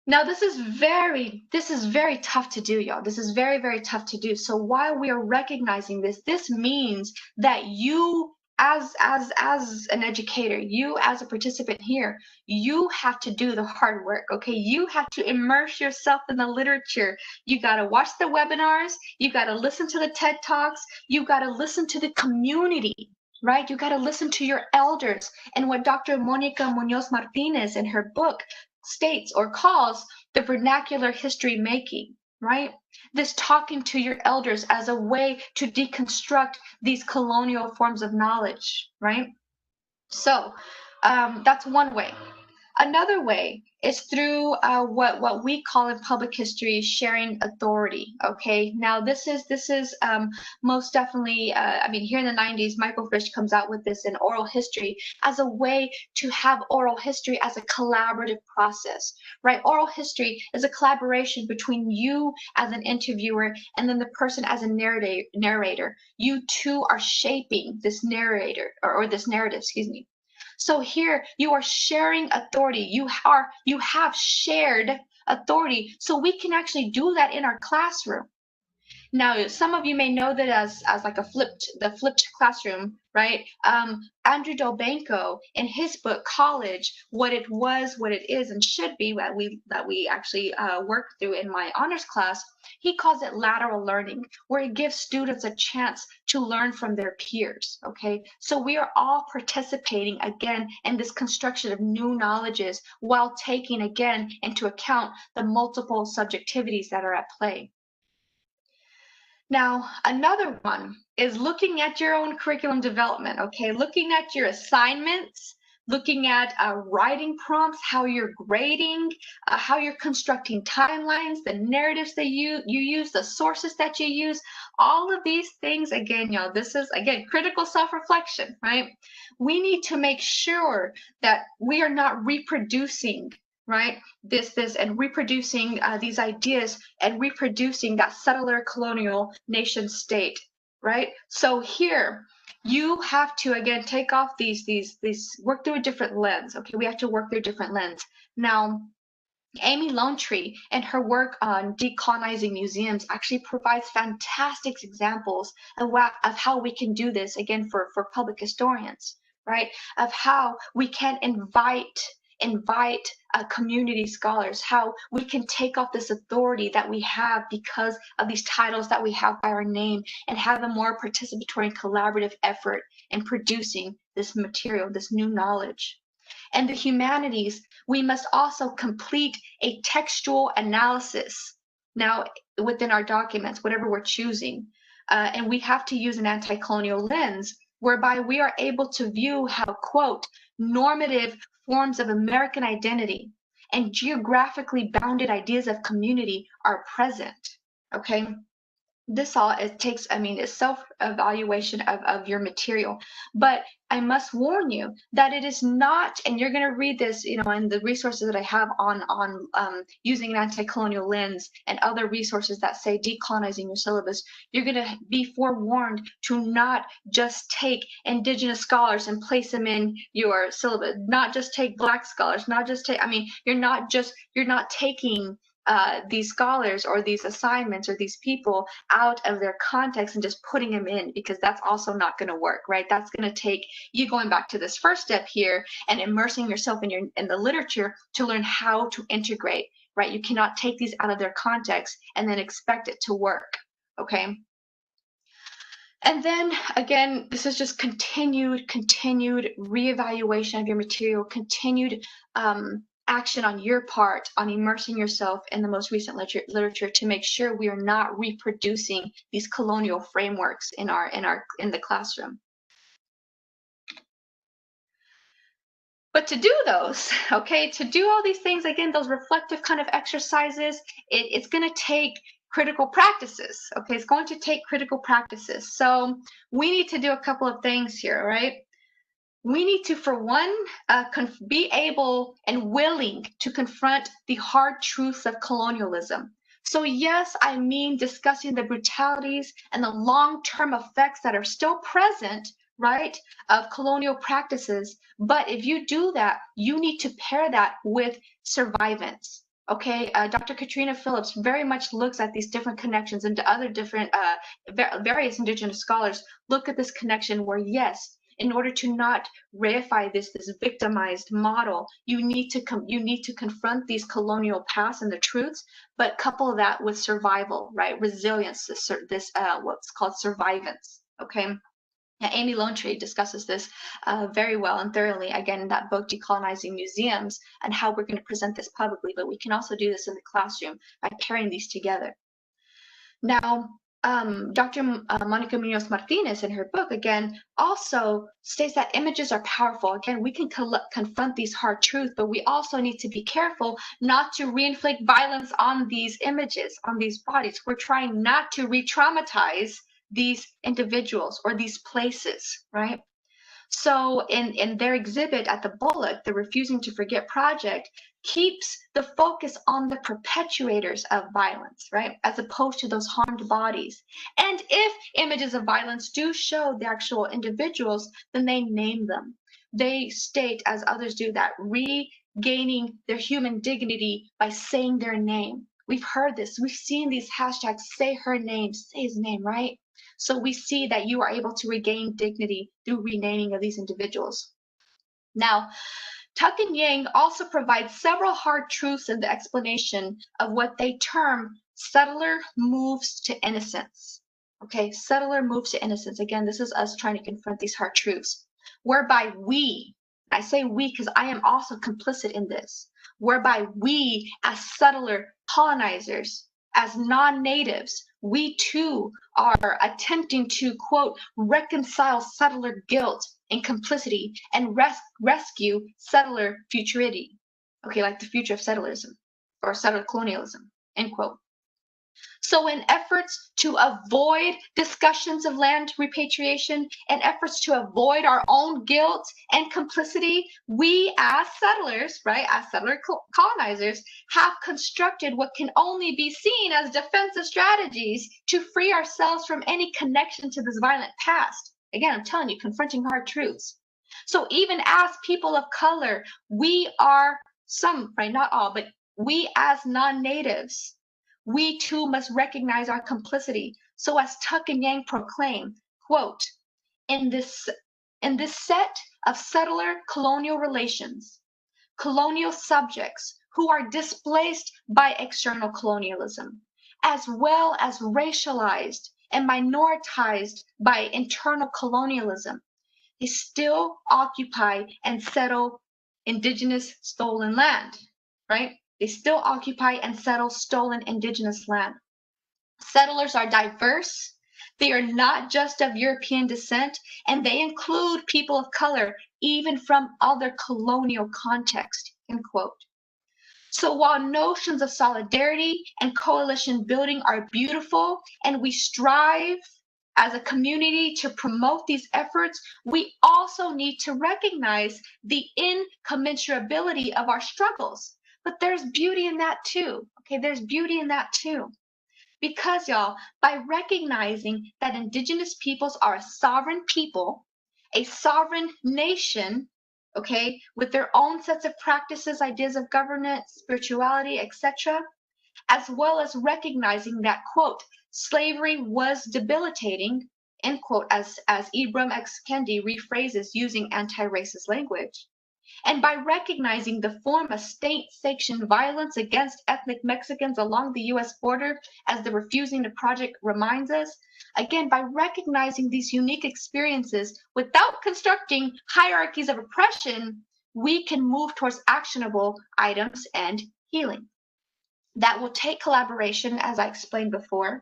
Now this is very tough to do, y'all. This is very, very tough to do. So while we are recognizing this, this means that you as an educator, you as a participant here, you have to do the hard work. Okay, you have to immerse yourself in the literature. You got to watch the webinars, you got to listen to the TED Talks, you got to listen to the community, right? You got to listen to your elders. And what Dr. Monica Munoz Martínez in her book states or calls the vernacular history making, right? This talking to your elders as a way to deconstruct these colonial forms of knowledge, right? So that's one way. Another way is through what we call in public history sharing authority. Okay, now this is most definitely. I mean, here in the 90s, Michael Fish comes out with this in oral history as a way to have oral history as a collaborative process, right? Oral history is a collaboration between you as an interviewer and then the person as a narrator. You two are shaping this narrator or this narrative, excuse me. So here you are sharing authority. You have shared authority. So we can actually do that in our classroom. Now, some of you may know that as like the flipped classroom, right? Andrew Delbanco in his book College, What It Was, What It Is, and Should Be, that we actually worked through in my honors class, he calls it lateral learning, where it gives students a chance to learn from their peers. Okay, so we are all participating again in this construction of new knowledges while taking again into account the multiple subjectivities that are at play. Now, another one is looking at your own curriculum development, okay? Looking at your assignments, looking at writing prompts, how you're grading, how you're constructing timelines, the narratives that you use, the sources that you use, all of these things, again, y'all, this is, again, critical self-reflection, right? We need to make sure that we are not reproducing, right, this and reproducing these ideas and reproducing that settler colonial nation state, right? So here you have to again take off these work through a different lens. Okay, we have to work through a different lens. Now Amy Lone Tree and her work on decolonizing museums actually provides fantastic examples of how we can do this again for public historians, right? Of how we can invite community scholars, how we can take off this authority that we have because of these titles that we have by our name and have a more participatory and collaborative effort in producing this material, this new knowledge. And the humanities, we must also complete a textual analysis now within our documents, whatever we're choosing. And we have to use an anti-colonial lens whereby we are able to view how, quote, normative forms of American identity and geographically bounded ideas of community are present, okay? this all, it takes, I mean, it's self-evaluation of your material. But I must warn you that it is not, and you're going to read this, you know, in the resources that I have on using an anti-colonial lens and other resources that say decolonizing your syllabus, you're going to be forewarned to not just take indigenous scholars and place them in your syllabus, not just take Black scholars, not just take, I mean, you're not taking these scholars or these assignments or these people out of their context and just putting them in, because that's also not going to work, right? That's going to take you going back to this first step here and immersing yourself in the literature to learn how to integrate, right? You cannot take these out of their context and then expect it to work, okay? And then again, this is just continued reevaluation of your material, continued action on your part on immersing yourself in the most recent literature to make sure we are not reproducing these colonial frameworks in the classroom. But to do those, okay, to do all these things, again, those reflective kind of exercises, it's going to take critical practices, okay? It's going to take critical practices. So we need to do a couple of things here, right? We need to, for one, be able and willing to confront the hard truths of colonialism. So yes, I mean discussing the brutalities and the long-term effects that are still present, right, of colonial practices. But if you do that, you need to pair that with survivance. Okay, Dr. Katrina Phillips very much looks at these different connections, and to other different, various indigenous scholars look at this connection where, yes, in order to not reify this victimized model, you need to confront these colonial past and the truths, but couple that with survival, right? Resilience, this what's called survivance. Okay. Now, Amy Lone Tree discusses this very well and thoroughly, again, in that book, Decolonizing Museums, and how we're going to present this publicly, but we can also do this in the classroom by pairing these together. Now, Dr. Monica Munoz Martínez in her book, again, also states that images are powerful. Again, we can confront these hard truths, but we also need to be careful not to reinflict violence on these images, on these bodies. We're trying not to re-traumatize these individuals or these places, right? So in their exhibit at the Bullock, the Refusing to Forget project keeps the focus on the perpetuators of violence, right? As opposed to those harmed bodies. And if images of violence do show the actual individuals, then they name them. They state, as others do, that regaining their human dignity by saying their name. We've heard this. We've seen these hashtags, say her name, say his name, right? So we see that you are able to regain dignity through renaming of these individuals. Now, Tuck and Yang also provide several hard truths in the explanation of what they term settler moves to innocence. Okay, settler moves to innocence. Again, this is us trying to confront these hard truths, whereby we, I say we because I am also complicit in this, whereby we as settler colonizers, as non-natives, we too are attempting to, quote, reconcile settler guilt and complicity and rescue settler futurity. Okay, like the future of settlerism or settler colonialism, end quote. So in efforts to avoid discussions of land repatriation and efforts to avoid our own guilt and complicity, we as settlers, right, as settler colonizers, have constructed what can only be seen as defensive strategies to free ourselves from any connection to this violent past. Again, I'm telling you, confronting hard truths. So even as people of color, we are some, right, not all, but we as non-natives, we too must recognize our complicity. So as Tuck and Yang proclaim, quote, in this set of settler colonial relations, colonial subjects who are displaced by external colonialism, as well as racialized and minoritized by internal colonialism, they still occupy and settle indigenous stolen land, right? They still occupy and settle stolen indigenous land. Settlers are diverse. They are not just of European descent, and they include people of color, even from other colonial contexts, end quote. So while notions of solidarity and coalition building are beautiful, and we strive as a community to promote these efforts, we also need to recognize the incommensurability of our struggles. But there's beauty in that too. Okay, there's beauty in that too. Because, y'all, by recognizing that Indigenous peoples are a sovereign people, a sovereign nation, okay, with their own sets of practices, ideas of governance, spirituality, etc., as well as recognizing that, quote, slavery was debilitating, end quote, as Ibram X. Kendi rephrases using anti-racist language. And by recognizing the form of state-sanctioned violence against ethnic Mexicans along the U.S. border, as the Refusing the Project reminds us, again, by recognizing these unique experiences without constructing hierarchies of oppression, we can move towards actionable items and healing. That will take collaboration, as I explained before,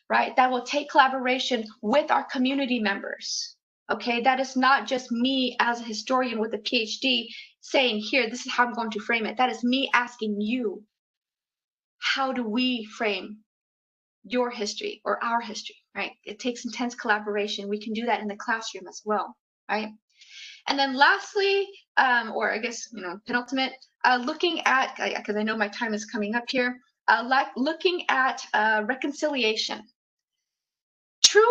right? That will take collaboration with our community members. Okay, that is not just me as a historian with a PhD saying, here, this is how I'm going to frame it. That is me asking you, how do we frame your history or our history, right? It takes intense collaboration. We can do that in the classroom as well, right? And then lastly, or I guess, penultimate, looking at, because I know my time is coming up here, looking at reconciliation. Truth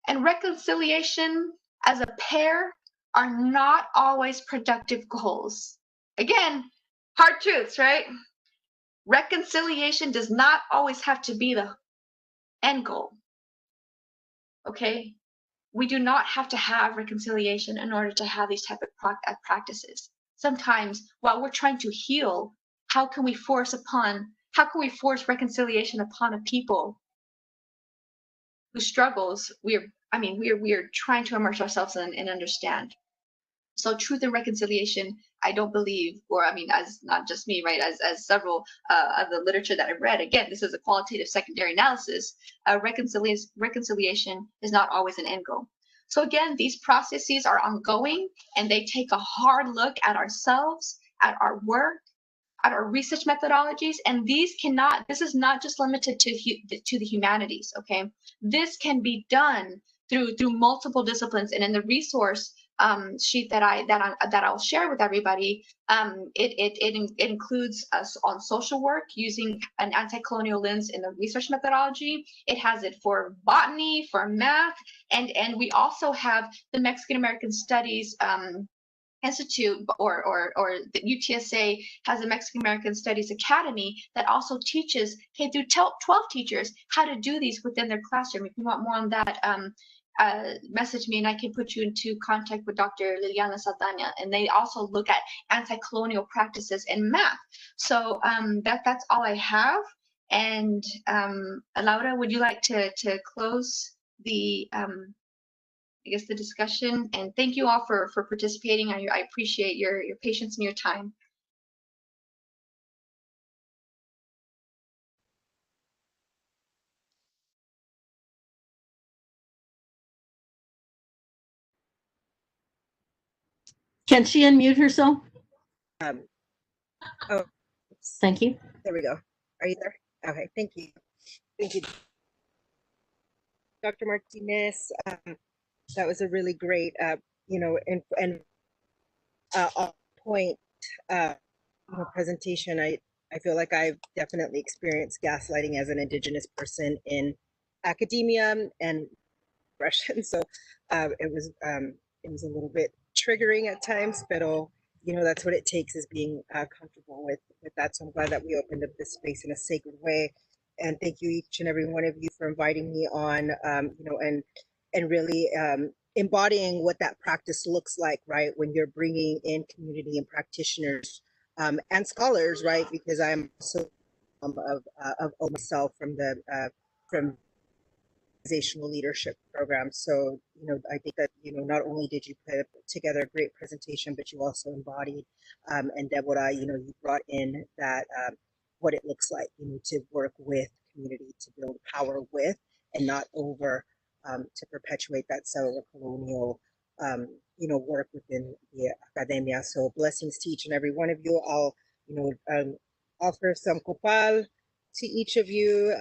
and reconciliation as a pair are not always productive goals. Again, hard truths, right? Reconciliation does not always have to be the end goal. Okay? We do not have to have reconciliation in order to have these type of practices. Sometimes while we're trying to heal, how can we force reconciliation upon a people whose struggles we are trying to immerse ourselves in and understand. So truth and reconciliation, I don't believe, or as not just me, right, as several of the literature that I've read, again, this is a qualitative secondary analysis, reconciliation is not always an end goal. So again, these processes are ongoing, and they take a hard look at ourselves, at our work, at our research methodologies, and this is not just limited to the humanities, okay? This can be done through multiple disciplines, and in the resource sheet that I'll share with everybody, it includes us on social work using an anti-colonial lens in the research methodology. It has it for botany, for math, and we also have the Mexican American Studies Institute, or the UTSA has a Mexican American Studies Academy that also teaches K through 12 teachers how to do these within their classroom. If you want more on that, message me and I can put you into contact with Dr. Liliana Saldana, and they also look at anti-colonial practices in math. So that's all I have. And Laura, would you like to close the the discussion? And thank you all for participating. I appreciate your patience and your time. Can she unmute herself? Oh, thank you. There we go. Are you there? Okay, thank you. Thank you, Dr. Martinez. That was a really great, and on point presentation. I feel like I've definitely experienced gaslighting as an Indigenous person in academia and Russian. So it was a little bit triggering at times, but that's what it takes, is being comfortable with that. So I'm glad that we opened up this space in a sacred way. And thank you, each and every one of you, for inviting me on, and really embodying what that practice looks like, right? When you're bringing in community and practitioners and scholars, right? Because I'm also of myself from the organizational leadership program. So, I think that, not only did you put together a great presentation, but you also embodied, and Deborah, you brought in that, what it looks like, to work with community, to build power with, and not over, to perpetuate that settler colonial, work within the academia. So blessings to each and every one of you. I'll offer some kopal to each of you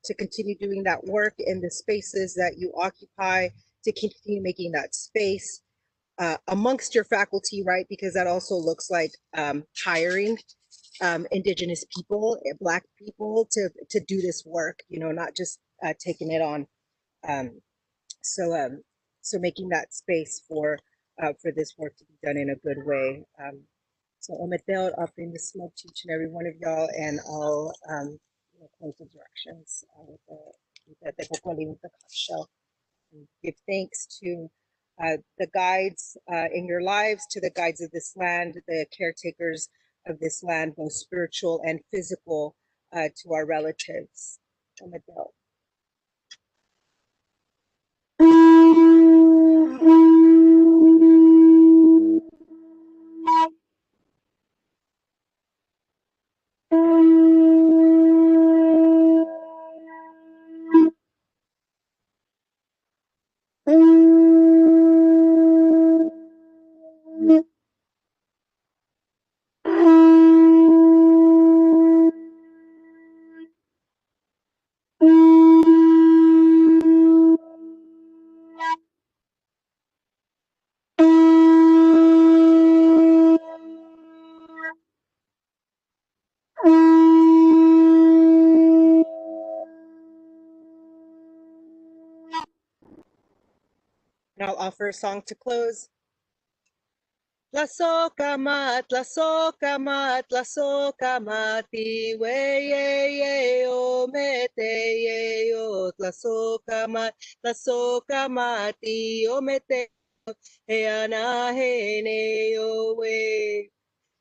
to continue doing that work in the spaces that you occupy, to continue making that space amongst your faculty, right? Because that also looks like hiring Indigenous people, Black people to do this work, not just taking it on. So making that space for this work to be done in a good way. So Ometel, I'll bring the smoke to each and every one of y'all, and I'll close the directions with the shell. Give thanks to the guides in your lives, to the guides of this land, the caretakers of this land, both spiritual and physical, to our relatives. Ometel. And I'll offer a song to close. Tlasokamat, tlasokamat, tlasokamati, weye o mete ye o tlasokamat, tlasokamati o mete he ana he ne o we.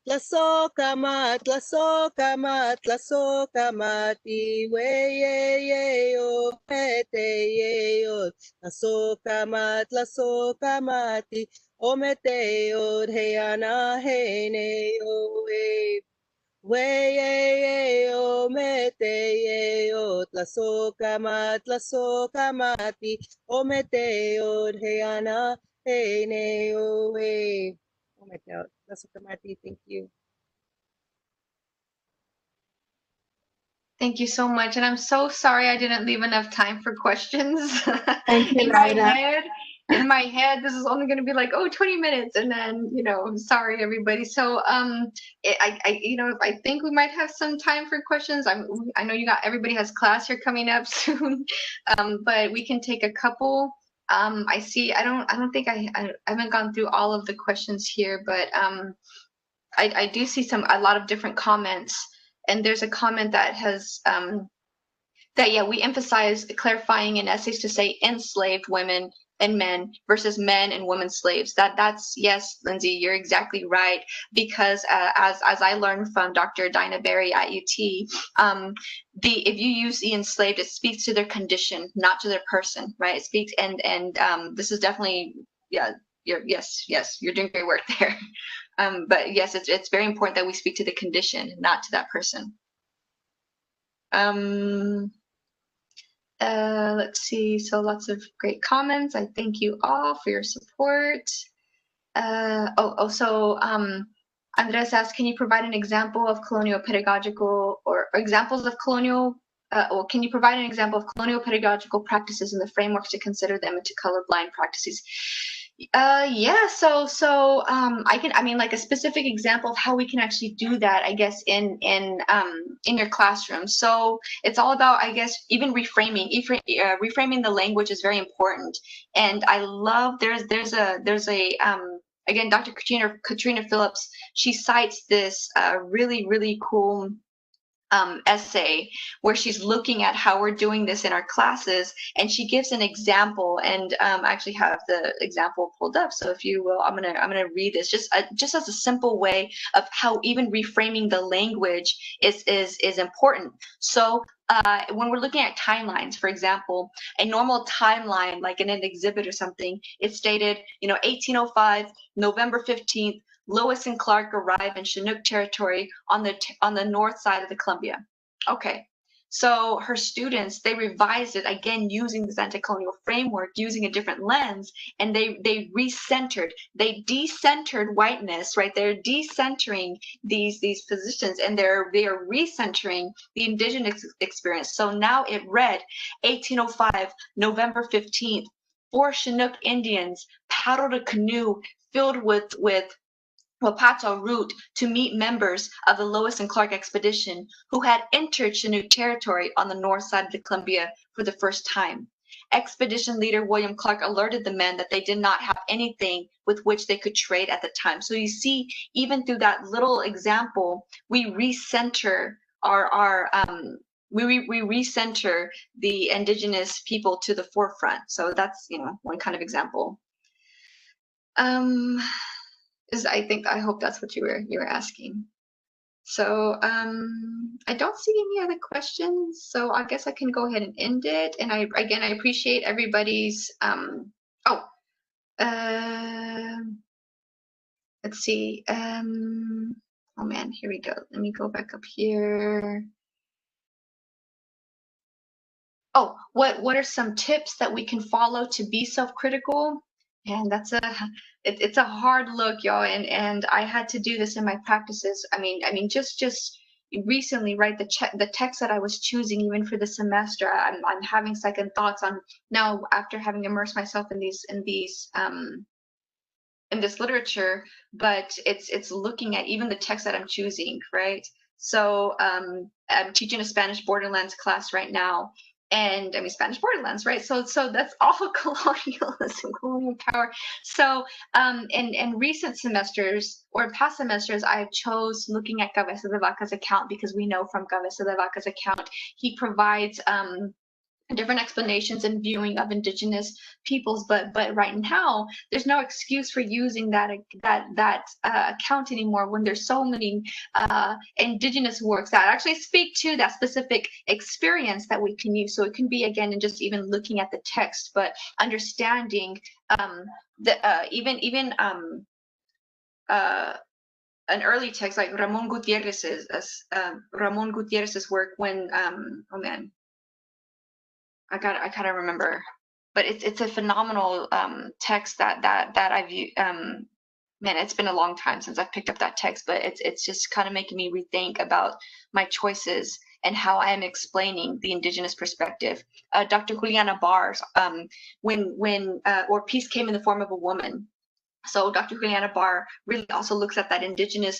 Tlasokamat, tlasokamat, tlasokamati, weye o mete ye o tlasokamat, tlasokamati. Ometeo heana hene oe we ometeo tlasokamati ometeo heana hene oe ometeo tlasokamati. Thank you. Thank you so much. And I'm so sorry I didn't leave enough time for questions. Thank you, In my head, this is only going to be like, 20 minutes. And then, I'm sorry, everybody. So, I think we might have some time for questions. I know everybody has class here coming up soon, but we can take a couple. I see, I don't think I haven't gone through all of the questions here, but I do see a lot of different comments. And there's a comment that has we emphasize clarifying in essays to say enslaved women and men versus men and women slaves. That's yes, Lindsay, you're exactly right. Because as I learned from Dr. Dinah Berry at UT, if you use the enslaved, it speaks to their condition, not to their person, right? It speaks and this is definitely you're doing great work there. But yes, it's very important that we speak to the condition, not to that person. Let's see. So lots of great comments. I thank you all for your support. So Andres asked, can you provide an example of colonial pedagogical or examples of colonial? Or can you provide an example of colonial pedagogical practices and the frameworks to consider them into colorblind practices? So like a specific example of how we can actually do that, I guess, in your classroom. So it's all about, I guess, even reframing. Reframing the language is very important. And I love there's a again, Dr. Katrina Phillips, she cites this really, really cool essay where she's looking at how we're doing this in our classes, and she gives an example, and I actually have the example pulled up. So if you will, I'm gonna read this just as a simple way of how even reframing the language is important. So when we're looking at timelines, for example, a normal timeline, like in an exhibit or something, it's stated, 1805, November 15th, Lewis and Clark arrive in Chinook territory on the north side of the Columbia. Okay, So her students, they revised it again using this anti-colonial framework, using a different lens, and they recentered, they decentered whiteness, right? They're decentering these positions, and they are recentering the indigenous experience. So now it read 1805, November 15th, 4 Chinook Indians paddled a canoe filled with Wapato route to meet members of the Lewis and Clark expedition who had entered Chinook territory on the north side of the Columbia for the first time. Expedition leader William Clark alerted the men that they did not have anything with which they could trade at the time. So you see, even through that little example, we recenter we recenter the indigenous people to the forefront. So that's, you know, one kind of example. I hope that's what you were asking. So I don't see any other questions, so I guess I can go ahead and end it. And I appreciate everybody's let's see. Oh man, here we go. Let me go back up here. Oh, what are some tips that we can follow to be self-critical? And that's it's a hard look, y'all, and I had to do this in my practices. I mean, just recently, right? The text that I was choosing, even for the semester, I'm having second thoughts on now after having immersed myself in this literature. But it's looking at even the text that I'm choosing, right? So I'm teaching a Spanish Borderlands class right now. And I mean, Spanish Borderlands, right? So that's all colonialism, colonial power. So in recent semesters or past semesters, I chose looking at Cabeza de Vaca's account, because we know from Cabeza de Vaca's account, he provides different explanations and viewing of indigenous peoples, but right now there's no excuse for using that account anymore, when there's so many indigenous works that actually speak to that specific experience that we can use. So it can be, again, in just even looking at the text, but understanding even an early text like Ramon Gutierrez's work, when oh man, I gotta remember, but it's a phenomenal text that I've man, it's been a long time since I've picked up that text, but it's just kind of making me rethink about my choices and how I am explaining the indigenous perspective. Dr. Juliana Barr's when Peace Came in the Form of a Woman. So Dr. Juliana Barr really also looks at that indigenous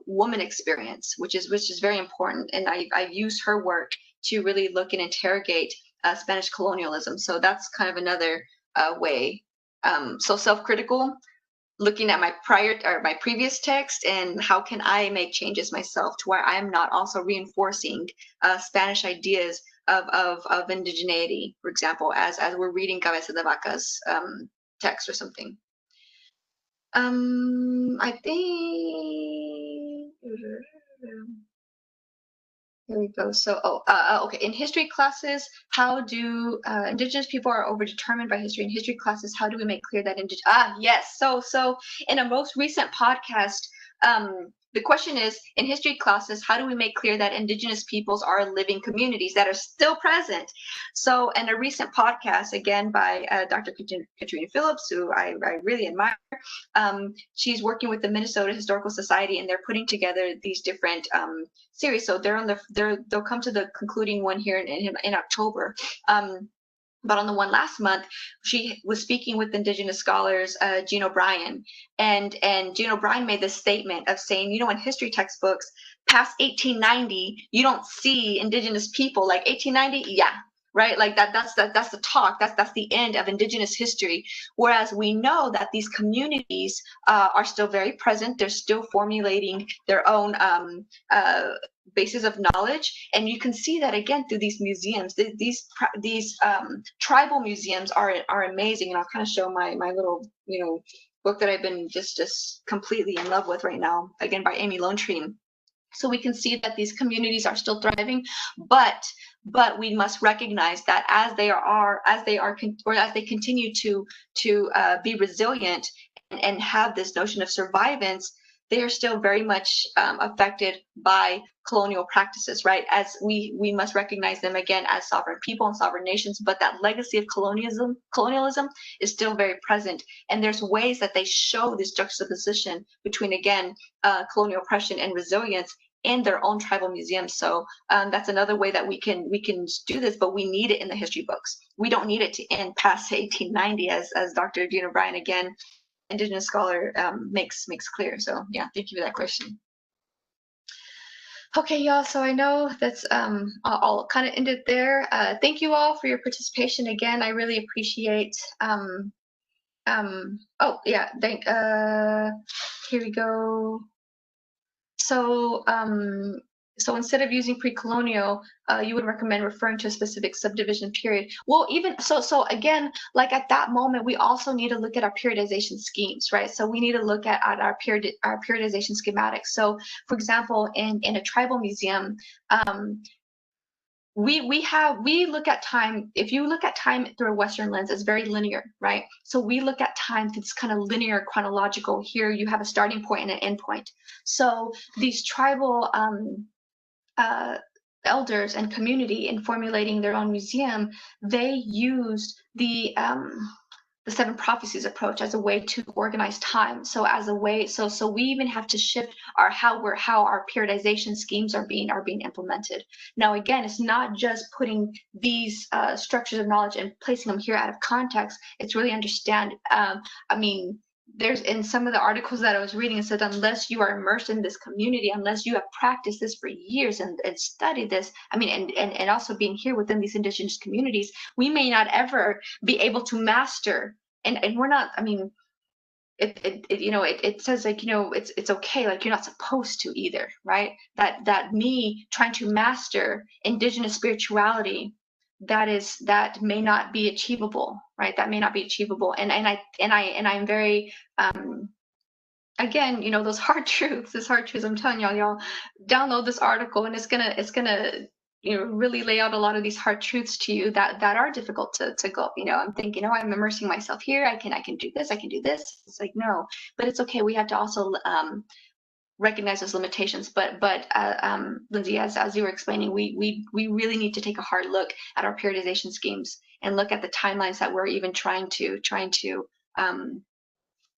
woman experience, which is very important, and I use her work to really look and interrogate Spanish colonialism. So that's kind of another way. So self-critical, looking at my previous text, and how can I make changes myself to where I am not also reinforcing Spanish ideas of indigeneity, for example, as we're reading Cabeza de Vaca's text or something. I think here we go. So, okay. In history classes, how do indigenous people are overdetermined by history? In history classes, how do we make clear that yes. So in a most recent podcast, the question is, in history classes, how do we make clear that indigenous peoples are living communities that are still present? So in a recent podcast, again, by Dr. Katrina Phillips, who I really admire, she's working with the Minnesota Historical Society, and they're putting together these different series. So they'll come to the concluding one here in October. But on the one last month, she was speaking with indigenous scholars, Jean O'Brien, and Jean O'Brien made this statement of saying, in history textbooks past 1890, you don't see indigenous people. Like 1890, yeah, right, like that's the talk, that's the end of indigenous history. Whereas we know that these communities are still very present. They're still formulating their own basis of knowledge, and you can see that again through these museums. These tribal museums are amazing, and I'll kind of show my little book that I've been just completely in love with right now, again by Amy Lonetree. So we can see that these communities are still thriving, but we must recognize that as they continue to be resilient and have this notion of survivance, they are still very much affected by colonial practices, right? As we must recognize them again as sovereign people and sovereign nations, but that legacy of colonialism is still very present. And there's ways that they show this juxtaposition between, again, colonial oppression and resilience in their own tribal museums. So that's another way that we can do this, but we need it in the history books. We don't need it to end past 1890, as Dr. Dean O'Brien, again, Indigenous scholar, makes clear. So yeah, thank you for that question. Okay, y'all, so I know that's I'll kind of end it there. Thank you all for your participation again. I really appreciate oh yeah, here we go. So so instead of using pre-colonial, you would recommend referring to a specific subdivision period. Well, even so again, like at that moment, we also need to look at our periodization schemes, right? So we need to look at our periodization schematics. So for example, in a tribal museum, we look at time. If you look at time through a Western lens, it's very linear, right? So we look at time through this kind of linear chronological. Here you have a starting point and an end point. So these tribal elders and community, in formulating their own museum, they used the 7 prophecies approach as a way to organize time. So as a way, so we even have to shift how our periodization schemes are being implemented. Now again, it's not just putting these structures of knowledge and placing them here out of context. It's really understand. I mean, there's in some of the articles that I was reading, it said unless you are immersed in this community, unless you have practiced this for years and studied this, I mean, and also being here within these indigenous communities, we may not ever be able to master. And we're not, I mean, it says, like, it's okay, like you're not supposed to either, right? That me trying to master indigenous spirituality, that may not be achievable, right? That may not be achievable. And I'm very again, those hard truths, I'm telling y'all download this article, and it's gonna really lay out a lot of these hard truths to you that are difficult to go up. I'm thinking, I'm immersing myself here, I can do this, it's like, no, but it's okay. We have to also recognize those limitations. But Lindsay, as you were explaining, we really need to take a hard look at our periodization schemes and look at the timelines that we're even trying to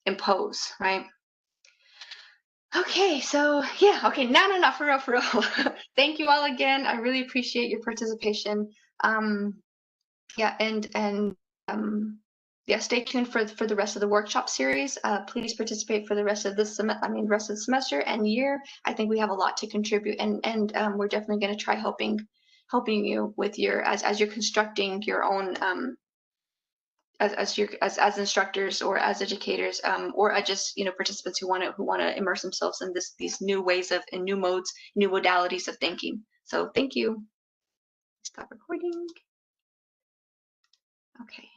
impose, right? Okay, so yeah, okay, no, for real. Thank you all again. I really appreciate your participation. Yeah, and yeah, stay tuned for the rest of the workshop series. Please participate for the rest of the semester and year. I think we have a lot to contribute, and we're definitely going to try helping you with your as you're constructing your own as instructors or as educators, or just participants who want to immerse themselves in these new ways of and new modes, new modalities of thinking. So thank you. Stop recording. Okay.